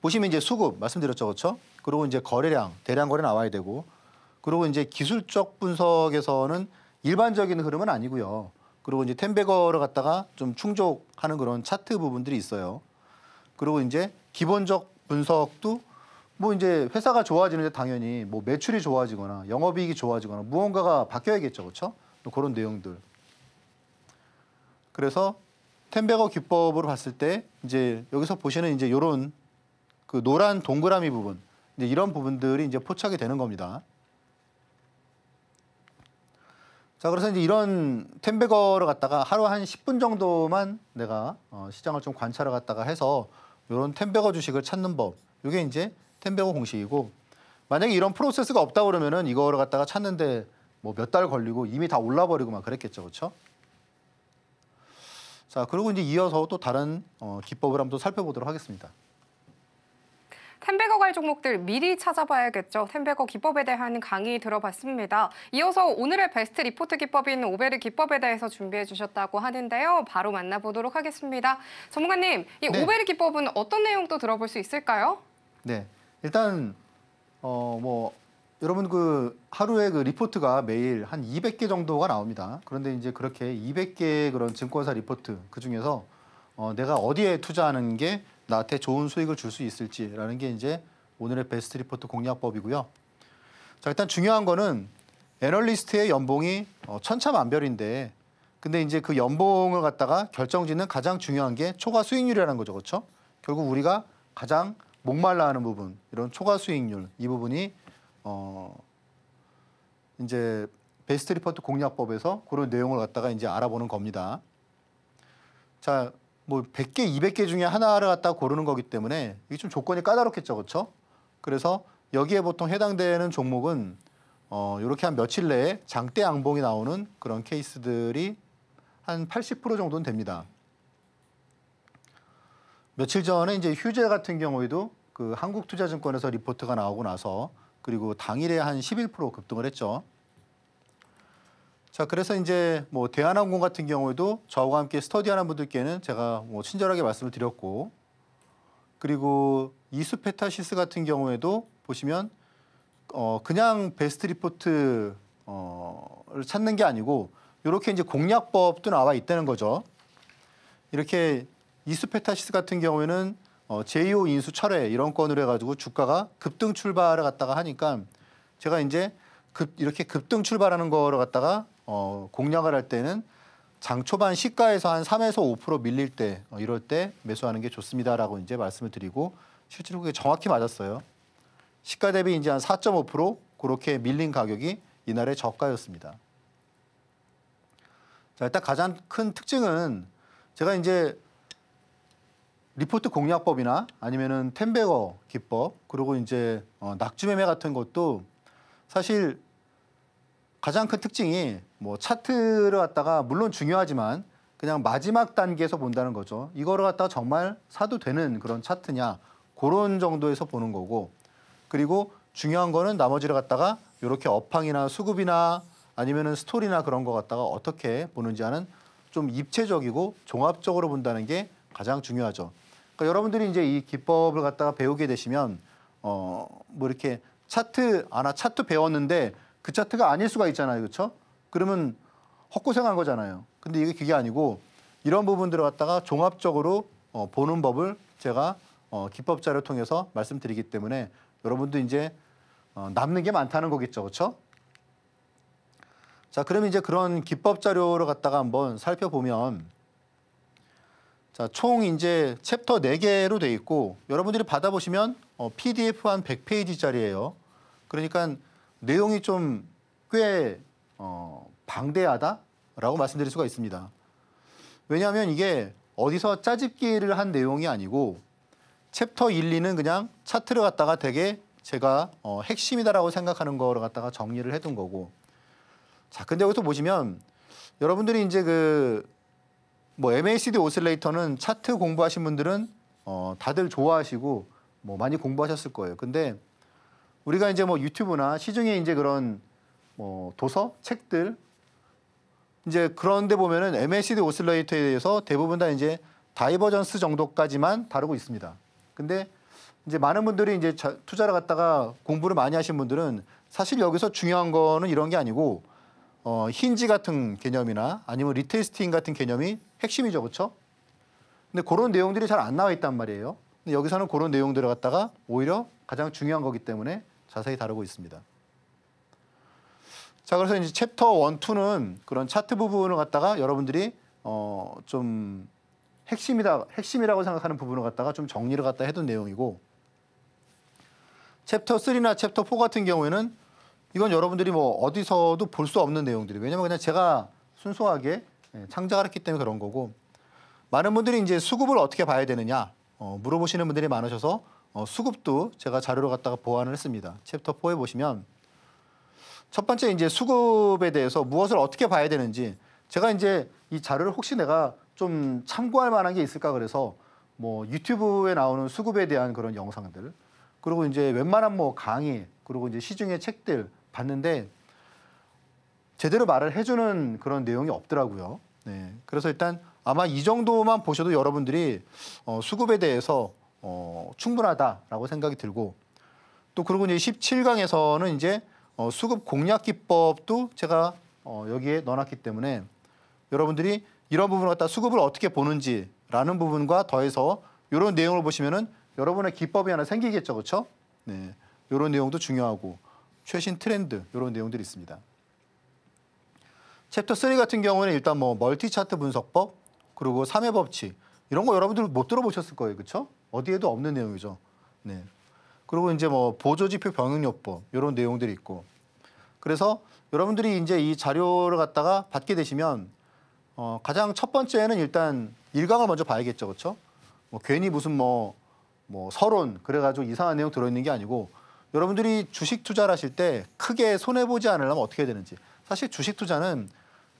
보시면 이제 수급 말씀드렸죠, 그렇죠? 그리고 이제 거래량, 대량 거래 나와야 되고, 그리고 이제 기술적 분석에서는 일반적인 흐름은 아니고요. 그리고 이제 텐베거를 갖다가 좀 충족하는 그런 차트 부분들이 있어요. 그리고 이제 기본적 분석도 뭐 이제 회사가 좋아지는데 당연히 뭐 매출이 좋아지거나 영업이익이 좋아지거나 무언가가 바뀌어야겠죠, 그렇죠? 그런 내용들. 그래서 텐베거 기법으로 봤을 때 이제 여기서 보시는 이제 이런 그 노란 동그라미 부분, 이제 이런 부분들이 이제 포착이 되는 겁니다. 자, 그래서 이제 이런 텐베거를 갖다가 하루 한 10분 정도만 내가 시장을 좀 관찰을 갖다가 해서 이런 텐베거 주식을 찾는 법, 이게 이제 텐베거 공식이고, 만약에 이런 프로세스가 없다 그러면은 이거를 갖다가 찾는데 뭐 몇 달 걸리고 이미 다 올라버리고 막 그랬겠죠, 그렇죠? 자, 그리고 이제 이어서 또 다른 기법을 한번 또 살펴보도록 하겠습니다. 텐베거 갈 종목들 미리 찾아봐야겠죠. 텐베거 기법에 대한 강의 들어봤습니다. 이어서 오늘의 베스트 리포트 기법인 오베르 기법에 대해서 준비해 주셨다고 하는데요. 바로 만나보도록 하겠습니다. 전문가님, 이 네. 오베르 기법은 어떤 내용도 들어볼 수 있을까요? 네, 일단 여러분 그 하루에 그 리포트가 매일 한 200개 정도가 나옵니다. 그런데 이제 그렇게 200개의 그런 증권사 리포트 그 중에서 내가 어디에 투자하는 게 나한테 좋은 수익을 줄 수 있을지라는 게 이제 오늘의 베스트 리포트 공략법이고요. 자, 일단 중요한 거는 애널리스트의 연봉이 천차만별인데, 근데 이제 그 연봉을 갖다가 결정짓는 가장 중요한 게 초과 수익률이라는 거죠, 그렇죠? 결국 우리가 가장 목말라하는 부분, 이런 초과 수익률 이 부분이 이제 베스트 리포트 공략법에서 그런 내용을 갖다가 이제 알아보는 겁니다. 자, 뭐 100개, 200개 중에 하나를 갖다 고르는 거기 때문에 이게 좀 조건이 까다롭겠죠, 그렇죠? 그래서 여기에 보통 해당되는 종목은 이렇게 한 며칠 내에 장대 양봉이 나오는 그런 케이스들이 한 80% 정도는 됩니다. 며칠 전에 이제 휴젤 같은 경우에도 그 한국투자증권에서 리포트가 나오고 나서 그리고 당일에 한 11% 급등을 했죠. 자, 그래서 이제 뭐 대한항공 같은 경우에도 저와 함께 스터디하는 분들께는 제가 뭐 친절하게 말씀을 드렸고, 그리고 이수페타시스 같은 경우에도 보시면 그냥 베스트 리포트를 찾는 게 아니고 이렇게 이제 공략법도 나와 있다는 거죠. 이렇게 이수페타시스 같은 경우에는 제2호 인수 철회 이런 건으로 해가지고 주가가 급등 출발을 갖다가 하니까 제가 이제 이렇게 급등 출발하는 거를 갖다가 공략을 할 때는 장 초반 시가에서 한 3에서 5% 밀릴 때 이럴 때 매수하는 게 좋습니다라고 이제 말씀을 드리고, 실제로 그게 정확히 맞았어요. 시가 대비 이제 한 4.5% 그렇게 밀린 가격이 이날의 저가였습니다. 자, 일단 가장 큰 특징은 제가 이제 리포트 공략법이나 아니면은 텐베거 기법, 그리고 이제 낙주매매 같은 것도 사실 가장 큰 특징이 뭐 차트를 갖다가 물론 중요하지만 그냥 마지막 단계에서 본다는 거죠. 이거를 갖다가 정말 사도 되는 그런 차트냐, 그런 정도에서 보는 거고, 그리고 중요한 거는 나머지를 갖다가 이렇게 업황이나 수급이나 아니면은 스토리나 그런 거 갖다가 어떻게 보는지 하는 좀 입체적이고 종합적으로 본다는 게 가장 중요하죠. 그러니까 여러분들이 이제 이 기법을 갖다가 배우게 되시면 뭐 이렇게 차트 배웠는데 그 차트가 아닐 수가 있잖아요, 그렇죠? 그러면 헛고생한 거잖아요. 근데 이게 그게 아니고 이런 부분들을 갖다가 종합적으로 보는 법을 제가 기법 자료를 통해서 말씀드리기 때문에 여러분도 이제 남는 게 많다는 거겠죠, 그렇죠? 자, 그러면 이제 그런 기법 자료를 갖다가 한번 살펴보면, 자, 총 이제 챕터 4개로 돼 있고 여러분들이 받아보시면 PDF 한 100페이지짜리예요. 그러니까 내용이 좀 꽤 방대하다라고 말씀드릴 수가 있습니다. 왜냐하면 이게 어디서 짜집기를 한 내용이 아니고 챕터 1, 2는 그냥 차트를 갖다가 되게 제가 핵심이다라고 생각하는 거를 갖다가 정리를 해둔 거고. 자, 근데 여기서 보시면 여러분들이 이제 그 뭐 MACD 오실레이터는 차트 공부하신 분들은 다들 좋아하시고 뭐 많이 공부하셨을 거예요. 근데 우리가 이제 뭐 유튜브나 시중에 이제 그런 뭐 도서, 책들 이제 그런데 보면은 MACD 오실레이터에 대해서 대부분 다 이제 다이버전스 정도까지만 다루고 있습니다. 근데 이제 많은 분들이 이제 투자를 갖다가 공부를 많이 하신 분들은 사실 여기서 중요한 거는 이런 게 아니고 힌지 같은 개념이나 아니면 리테스팅 같은 개념이 핵심이죠, 그렇죠? 근데 그런 내용들이 잘 안 나와 있단 말이에요. 근데 여기서는 그런 내용들을 갖다가 오히려 가장 중요한 거기 때문에 자세히 다루고 있습니다. 자, 그래서 이제 챕터 1, 2는 그런 차트 부분을 갖다가 여러분들이 좀 핵심이라고 생각하는 부분을 갖다가 좀 정리를 갖다 해둔 내용이고, 챕터 3나 챕터 4 같은 경우에는 이건 여러분들이 뭐 어디서도 볼 수 없는 내용들이, 왜냐면 그냥 제가 순수하게 창작을 했기 때문에 그런 거고, 많은 분들이 이제 수급을 어떻게 봐야 되느냐 물어보시는 분들이 많으셔서 수급도 제가 자료를 갖다가 보완을 했습니다. 챕터 4에 보시면 첫 번째 이제 수급에 대해서 무엇을 어떻게 봐야 되는지, 제가 이제 이 자료를 혹시 내가 좀 참고할 만한 게 있을까 그래서 뭐 유튜브에 나오는 수급에 대한 그런 영상들, 그리고 이제 웬만한 뭐 강의, 그리고 이제 시중의 책들 봤는데 제대로 말을 해주는 그런 내용이 없더라고요. 네. 그래서 일단 아마 이 정도만 보셔도 여러분들이 수급에 대해서 충분하다라고 생각이 들고, 또 그리고 이제 17강에서는 이제 수급 공략 기법도 제가 여기에 넣어놨기 때문에 여러분들이 이런 부분을 갖다 수급을 어떻게 보는지라는 부분과 더해서 이런 내용을 보시면은 여러분의 기법이 하나 생기겠죠, 그렇죠? 네, 이런 내용도 중요하고 최신 트렌드 이런 내용들이 있습니다. 챕터 3 같은 경우는 일단 뭐 멀티 차트 분석법, 그리고 3회 법칙 이런 거 여러분들 못 들어보셨을 거예요, 그렇죠? 어디에도 없는 내용이죠. 네. 그리고 이제 뭐 보조지표 병행요법 이런 내용들이 있고, 그래서 여러분들이 이제 이 자료를 갖다가 받게 되시면 가장 첫 번째는 일단 1강을 먼저 봐야겠죠, 그렇죠? 뭐 괜히 무슨 뭐 서론 그래가지고 이상한 내용 들어있는 게 아니고, 여러분들이 주식 투자를 하실 때 크게 손해 보지 않으려면 어떻게 해야 되는지. 사실 주식 투자는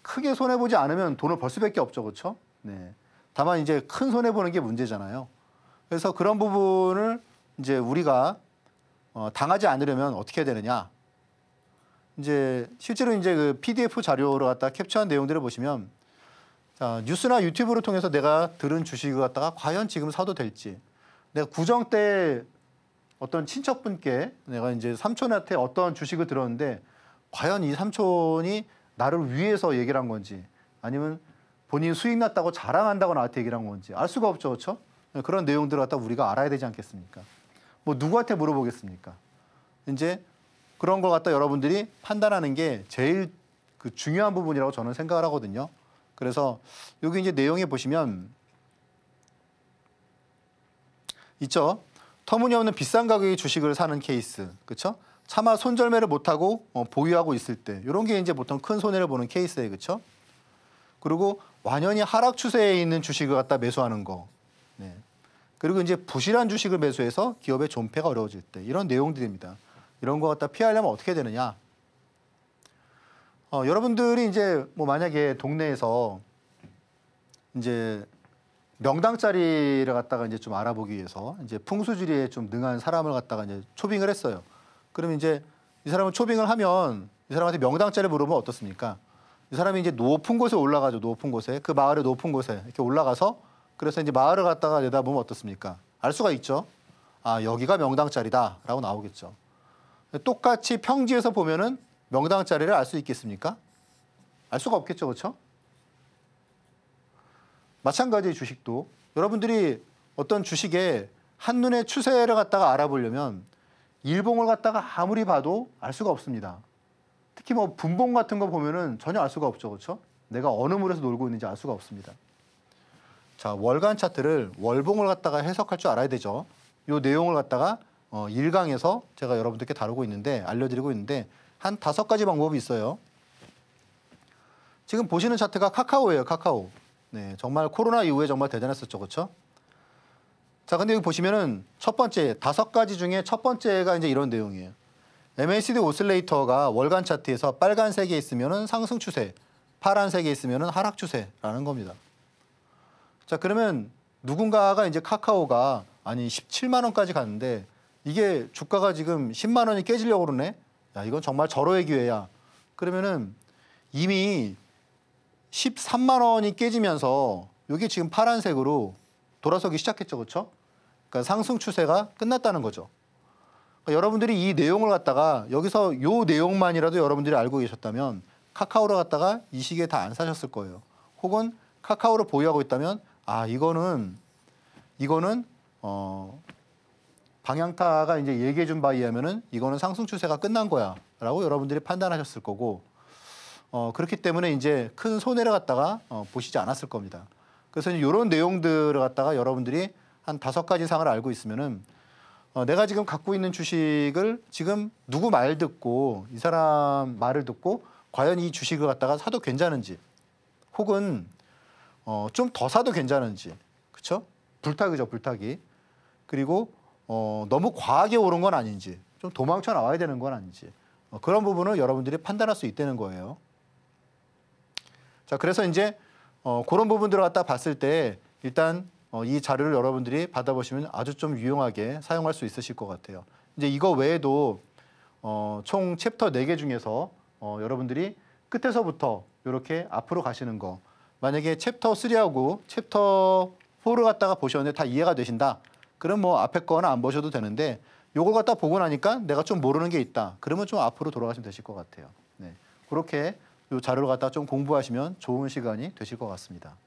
크게 손해 보지 않으면 돈을 벌 수밖에 없죠, 그렇죠? 네. 다만 이제 큰 손해 보는 게 문제잖아요. 그래서 그런 부분을 이제 우리가 당하지 않으려면 어떻게 해야 되느냐. 이제 실제로 이제 그 PDF 자료를 갖다 캡처한 내용들을 보시면, 자, 뉴스나 유튜브를 통해서 내가 들은 주식을 갖다가 과연 지금 사도 될지, 내가 구정 때 어떤 친척분께 내가 이제 삼촌한테 어떤 주식을 들었는데 과연 이 삼촌이 나를 위해서 얘기를 한 건지, 아니면 본인 수익 났다고 자랑한다고 나한테 얘기를 한 건지 알 수가 없죠, 그렇죠? 그런 내용들을 갖다 우리가 알아야 되지 않겠습니까? 뭐 누구한테 물어보겠습니까? 이제 그런 걸 갖다 여러분들이 판단하는 게 제일 그 중요한 부분이라고 저는 생각을 하거든요. 그래서 여기 이제 내용에 보시면 있죠. 터무니없는 비싼 가격의 주식을 사는 케이스, 그렇죠? 차마 손절매를 못하고 보유하고 있을 때, 이런 게 이제 보통 큰 손해를 보는 케이스예요, 그렇죠? 그리고 완연히 하락 추세에 있는 주식을 갖다 매수하는 거, 네. 그리고 이제 부실한 주식을 매수해서 기업의 존폐가 어려워질 때, 이런 내용들입니다. 이런 거 갖다 피하려면 어떻게 되느냐? 여러분들이 이제 뭐 만약에 동네에서 이제 명당 자리를 갖다가 이제 좀 알아보기 위해서 이제 풍수지리에 좀 능한 사람을 갖다가 이제 초빙을 했어요. 그러면 이제 이 사람은 초빙을 하면 이 사람한테 명당 자리를 물어보면 어떻습니까? 이 사람이 이제 높은 곳에 올라가죠. 높은 곳에, 그 마을의 높은 곳에 이렇게 올라가서, 그래서 이제 마을을 갖다가 내다보면 어떻습니까? 알 수가 있죠. 아, 여기가 명당 자리다라고 나오겠죠. 똑같이 평지에서 보면은 명당 자리를 알 수 있겠습니까? 알 수가 없겠죠, 그렇죠? 마찬가지 주식도 여러분들이 어떤 주식의 한눈에 추세를 갖다가 알아보려면 일봉을 갖다가 아무리 봐도 알 수가 없습니다. 특히 뭐 분봉 같은 거 보면은 전혀 알 수가 없죠, 그렇죠? 내가 어느 물에서 놀고 있는지 알 수가 없습니다. 자, 월간 차트를 월봉을 갖다가 해석할 줄 알아야 되죠. 이 내용을 갖다가 1강에서 제가 여러분들께 다루고 있는데, 알려드리고 있는데 한 5가지 방법이 있어요. 지금 보시는 차트가 카카오예요, 카카오. 네, 정말 코로나 이후에 정말 대단했었죠, 그렇죠? 자, 근데 여기 보시면은 첫 번째 5가지 중에 첫 번째가 이제 이런 내용이에요. MACD 오실레이터가 월간 차트에서 빨간색에 있으면은 상승 추세, 파란색에 있으면은 하락 추세라는 겁니다. 자, 그러면 누군가가 이제 카카오가 아니 17만 원까지 갔는데 이게 주가가 지금 10만 원이 깨지려고 그러네. 야, 이건 정말 절호의 기회야. 그러면은 이미 13만 원이 깨지면서 이게 지금 파란색으로 돌아서기 시작했죠, 그렇죠? 그러니까 상승 추세가 끝났다는 거죠. 그러니까 여러분들이 이 내용을 갖다가 여기서 이 내용만이라도 여러분들이 알고 계셨다면 카카오를 갖다가 이 시기에 다 안 사셨을 거예요. 혹은 카카오를 보유하고 있다면 아, 이거는 방향타가 이제 얘기해 준 바에 의하면은 이거는 상승 추세가 끝난 거야라고 여러분들이 판단하셨을 거고, 그렇기 때문에 이제 큰 손해를 갖다가 보시지 않았을 겁니다. 그래서 이런 내용들을 갖다가 여러분들이 한 5가지 사항을 알고 있으면은 내가 지금 갖고 있는 주식을 지금 누구 말 듣고 이 사람 말을 듣고 과연 이 주식을 갖다가 사도 괜찮은지, 혹은 좀 더 사도 괜찮은지, 그렇죠? 불타기죠, 불타기. 그리고 너무 과하게 오른 건 아닌지, 좀 도망쳐 나와야 되는 건 아닌지, 그런 부분을 여러분들이 판단할 수 있다는 거예요. 자, 그래서 이제 그런 부분들을 갖다 봤을 때 일단 이 자료를 여러분들이 받아보시면 아주 좀 유용하게 사용할 수 있으실 것 같아요. 이제 이거 외에도 총 챕터 4개 중에서 여러분들이 끝에서부터 이렇게 앞으로 가시는 거, 만약에 챕터 3하고 챕터 4를 갖다가 보셨는데 다 이해가 되신다. 그럼 뭐 앞에 거는 안 보셔도 되는데 요걸 갖다 보고 나니까 내가 좀 모르는 게 있다. 그러면 좀 앞으로 돌아가시면 되실 것 같아요. 네. 그렇게 이 자료를 갖다 좀 공부하시면 좋은 시간이 되실 것 같습니다.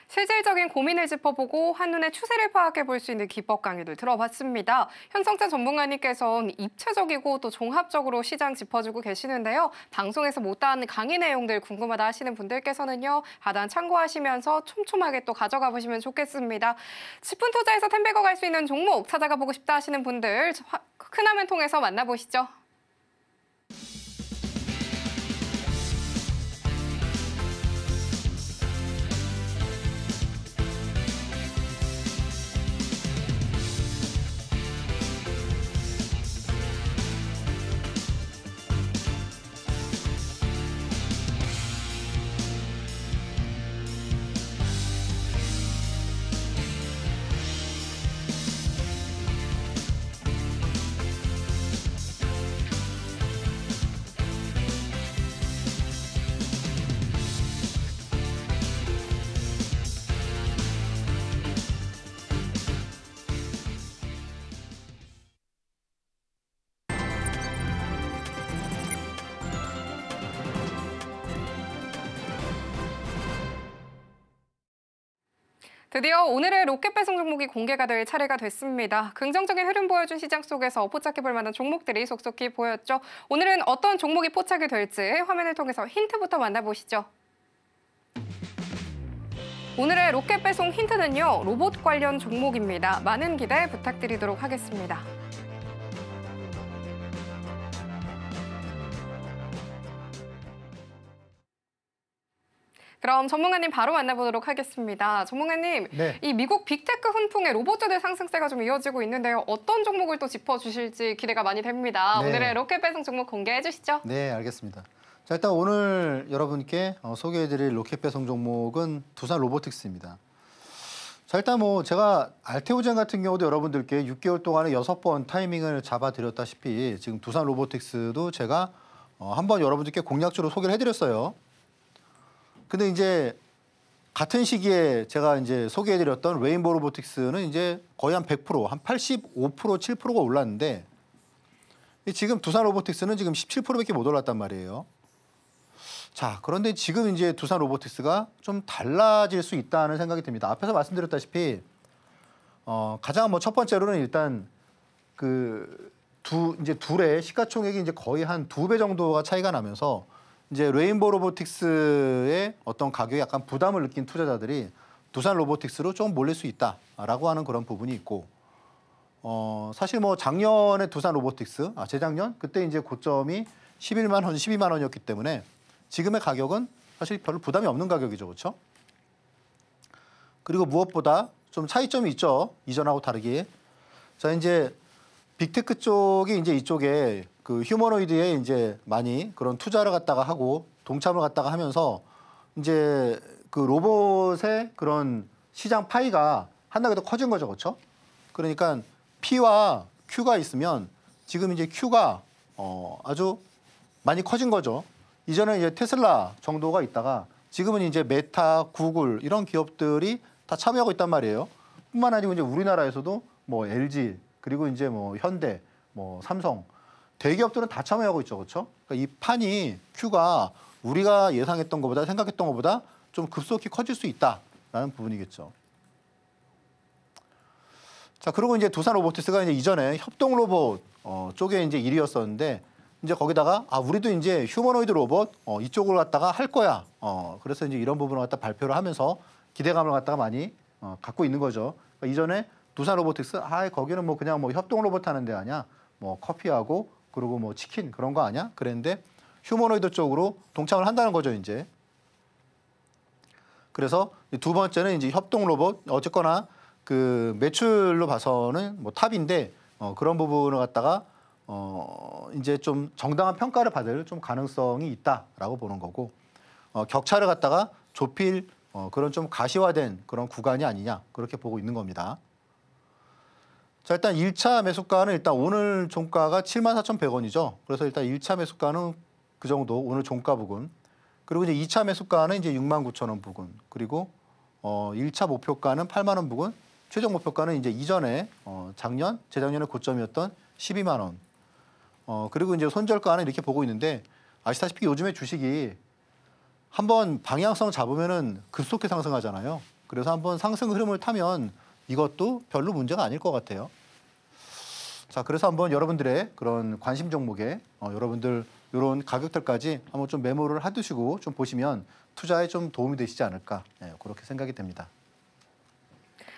실질적인 고민을 짚어보고 한눈에 추세를 파악해 볼 수 있는 기법 강의를 들어봤습니다. 현성재 전문가님께서는 입체적이고 또 종합적으로 시장 짚어주고 계시는데요. 방송에서 못다한 강의 내용들 궁금하다 하시는 분들께서는요. 하단 참고하시면서 촘촘하게 또 가져가 보시면 좋겠습니다. 10분 투자에서 템백어 갈 수 있는 종목 찾아가 보고 싶다 하시는 분들 큰 화면 통해서 만나보시죠. 드디어 오늘의 로켓 배송 종목이 공개가 될 차례가 됐습니다. 긍정적인 흐름 보여준 시장 속에서 포착해볼 만한 종목들이 속속히 보였죠. 오늘은 어떤 종목이 포착이 될지 화면을 통해서 힌트부터 만나보시죠. 오늘의 로켓 배송 힌트는요, 로봇 관련 종목입니다. 많은 기대 부탁드리도록 하겠습니다. 그럼 전문가님 바로 만나보도록 하겠습니다. 전문가님, 네. 이 미국 빅테크 훈풍의 로봇주들 상승세가 좀 이어지고 있는데요. 어떤 종목을 또 짚어주실지 기대가 많이 됩니다. 네. 오늘의 로켓 배송 종목 공개해 주시죠. 네, 알겠습니다. 자, 일단 오늘 여러분께 소개해드릴 로켓 배송 종목은 두산 로보틱스입니다. 자, 일단 뭐 제가 알테오젠 같은 경우도 여러분들께 6개월 동안에 6번 타이밍을 잡아드렸다시피 지금 두산 로보틱스도 제가 한번 여러분들께 공략적으로 소개를 해드렸어요. 근데 이제 같은 시기에 제가 이제 소개해드렸던 레인보우 로보틱스는 이제 거의 한 100%, 한 85%, 7%가 올랐는데 지금 두산 로보틱스는 지금 17%밖에 못 올랐단 말이에요. 자, 그런데 지금 이제 두산 로보틱스가 좀 달라질 수 있다는 생각이 듭니다. 앞에서 말씀드렸다시피 가장 뭐 첫 번째로는 일단 이제 둘의 시가총액이 이제 거의 한 2배 정도가 차이가 나면서 이제 레인보우 로보틱스의 어떤 가격에 약간 부담을 느낀 투자자들이 두산 로보틱스로 좀 몰릴 수 있다라고 하는 그런 부분이 있고, 사실 뭐 작년에 두산 로보틱스, 재작년 그때 이제 고점이 11만 원, 12만 원이었기 때문에 지금의 가격은 사실 별로 부담이 없는 가격이죠. 그렇죠? 그리고 무엇보다 좀 차이점이 있죠. 이전하고 다르게. 자, 이제 빅테크 쪽이 이제 이쪽에 그 휴머노이드에 이제 많이 그런 투자를 갖다가 하고 동참을 갖다가 하면서 이제 그 로봇의 그런 시장 파이가 한 단계 더 커진 거죠. 그렇죠? 그러니까 P와 Q가 있으면 지금 이제 Q가 아주 많이 커진 거죠. 이전에 이제 테슬라 정도가 있다가 지금은 이제 메타, 구글 이런 기업들이 다 참여하고 있단 말이에요. 뿐만 아니고 이제 우리나라에서도 뭐 LG 그리고 이제 뭐 현대, 뭐 삼성 대기업들은 다 참여하고 있죠. 그렇죠? 그러니까 이 판이 Q가 우리가 예상했던 것보다 생각했던 것보다 좀 급속히 커질 수 있다라는 부분이겠죠. 자, 그리고 이제 두산 로보틱스가 이제 이전에 협동 로봇 쪽에 이제 1위였었는데 이제 거기다가 우리도 이제 휴머노이드 로봇 이쪽을 갖다가 할 거야. 그래서 이제 이런 부분을 갖다 발표를 하면서 기대감을 갖다가 많이 갖고 있는 거죠. 그러니까 이전에 두산 로보틱스 거기는 뭐 그냥 뭐 협동 로봇 하는 데 아니야. 뭐 커피하고 그리고 뭐 치킨 그런 거 아니야? 그랬는데 휴머노이드 쪽으로 동참을 한다는 거죠, 이제. 그래서 두 번째는 이제 협동 로봇 어쨌거나 그 매출로 봐서는 뭐 탑인데 그런 부분을 갖다가 이제 좀 정당한 평가를 받을 좀 가능성이 있다라고 보는 거고 격차를 갖다가 좁힐 그런 좀 가시화된 그런 구간이 아니냐 그렇게 보고 있는 겁니다. 자, 일단 1차 매수가는 일단 오늘 종가가 74,100원이죠. 그래서 일단 1차 매수가는 그 정도 오늘 종가 부근. 그리고 이제 2차 매수가는 이제 69,000원 부근. 그리고 1차 목표가는 8만 원 부근. 최종 목표가는 이제 이전에 작년, 재작년의 고점이었던 12만 원. 그리고 이제 손절가는 이렇게 보고 있는데 아시다시피 요즘에 주식이 한번 방향성 잡으면은 급속히 상승하잖아요. 그래서 한번 상승 흐름을 타면 이것도 별로 문제가 아닐 것 같아요. 자, 그래서 한번 여러분들의 그런 관심 종목에 여러분들 이런 가격대까지 한번 좀 메모를 해두시고 좀 보시면 투자에 좀 도움이 되시지 않을까 그렇게 생각이 됩니다.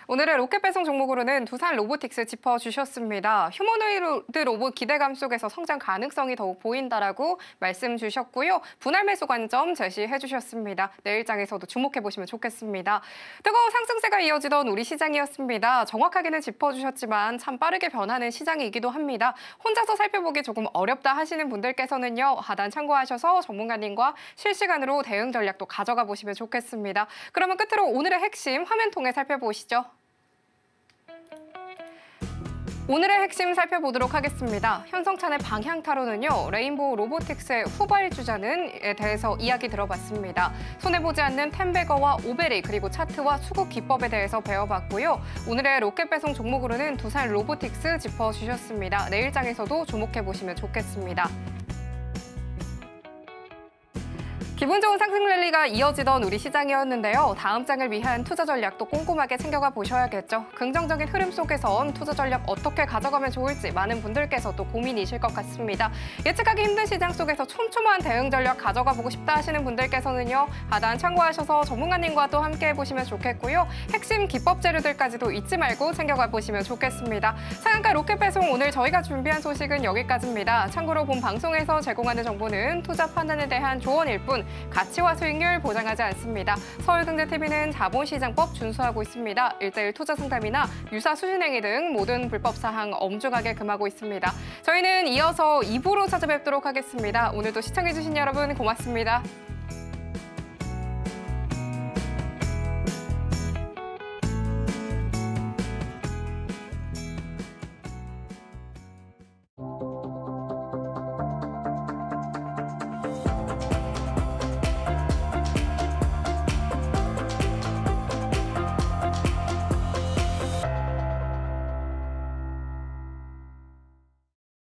오늘의 로켓 배송 종목으로는 두산 로보틱스 짚어주셨습니다. 휴머노이드 로봇 기대감 속에서 성장 가능성이 더욱 보인다라고 말씀 주셨고요. 분할 매수 관점 제시해 주셨습니다. 내일장에서도 주목해보시면 좋겠습니다. 뜨거운 상승세가 이어지던 우리 시장이었습니다. 정확하게는 짚어주셨지만 참 빠르게 변하는 시장이기도 합니다. 혼자서 살펴보기 조금 어렵다 하시는 분들께서는요. 하단 참고하셔서 전문가님과 실시간으로 대응 전략도 가져가 보시면 좋겠습니다. 그러면 끝으로 오늘의 핵심 화면 통해 살펴보시죠. 오늘의 핵심 살펴보도록 하겠습니다. 현성찬의 방향타로는요. 레인보우 로보틱스의 후발주자는에 대해서 이야기 들어봤습니다. 손해보지 않는 템베거와 오베리 그리고 차트와 수급 기법에 대해서 배워봤고요. 오늘의 로켓 배송 종목으로는 두산 로보틱스 짚어주셨습니다. 내일장에서도 주목해보시면 좋겠습니다. 기분 좋은 상승 랠리가 이어지던 우리 시장이었는데요. 다음 장을 위한 투자 전략도 꼼꼼하게 챙겨가 보셔야겠죠. 긍정적인 흐름 속에선 투자 전략 어떻게 가져가면 좋을지 많은 분들께서 또 고민이실 것 같습니다. 예측하기 힘든 시장 속에서 촘촘한 대응 전략 가져가 보고 싶다 하시는 분들께서는요. 하단 참고하셔서 전문가님과 또 함께 해보시면 좋겠고요. 핵심 기법 재료들까지도 잊지 말고 챙겨가 보시면 좋겠습니다. 상한가 로켓 배송 오늘 저희가 준비한 소식은 여기까지입니다. 참고로 본 방송에서 제공하는 정보는 투자 판단에 대한 조언일 뿐 가치와 수익률 보장하지 않습니다. 서울경제TV는 자본시장법 준수하고 있습니다. 1:1 투자 상담이나 유사 수신행위 등 모든 불법 사항 엄중하게 금하고 있습니다. 저희는 이어서 2부로 찾아뵙도록 하겠습니다. 오늘도 시청해주신 여러분 고맙습니다.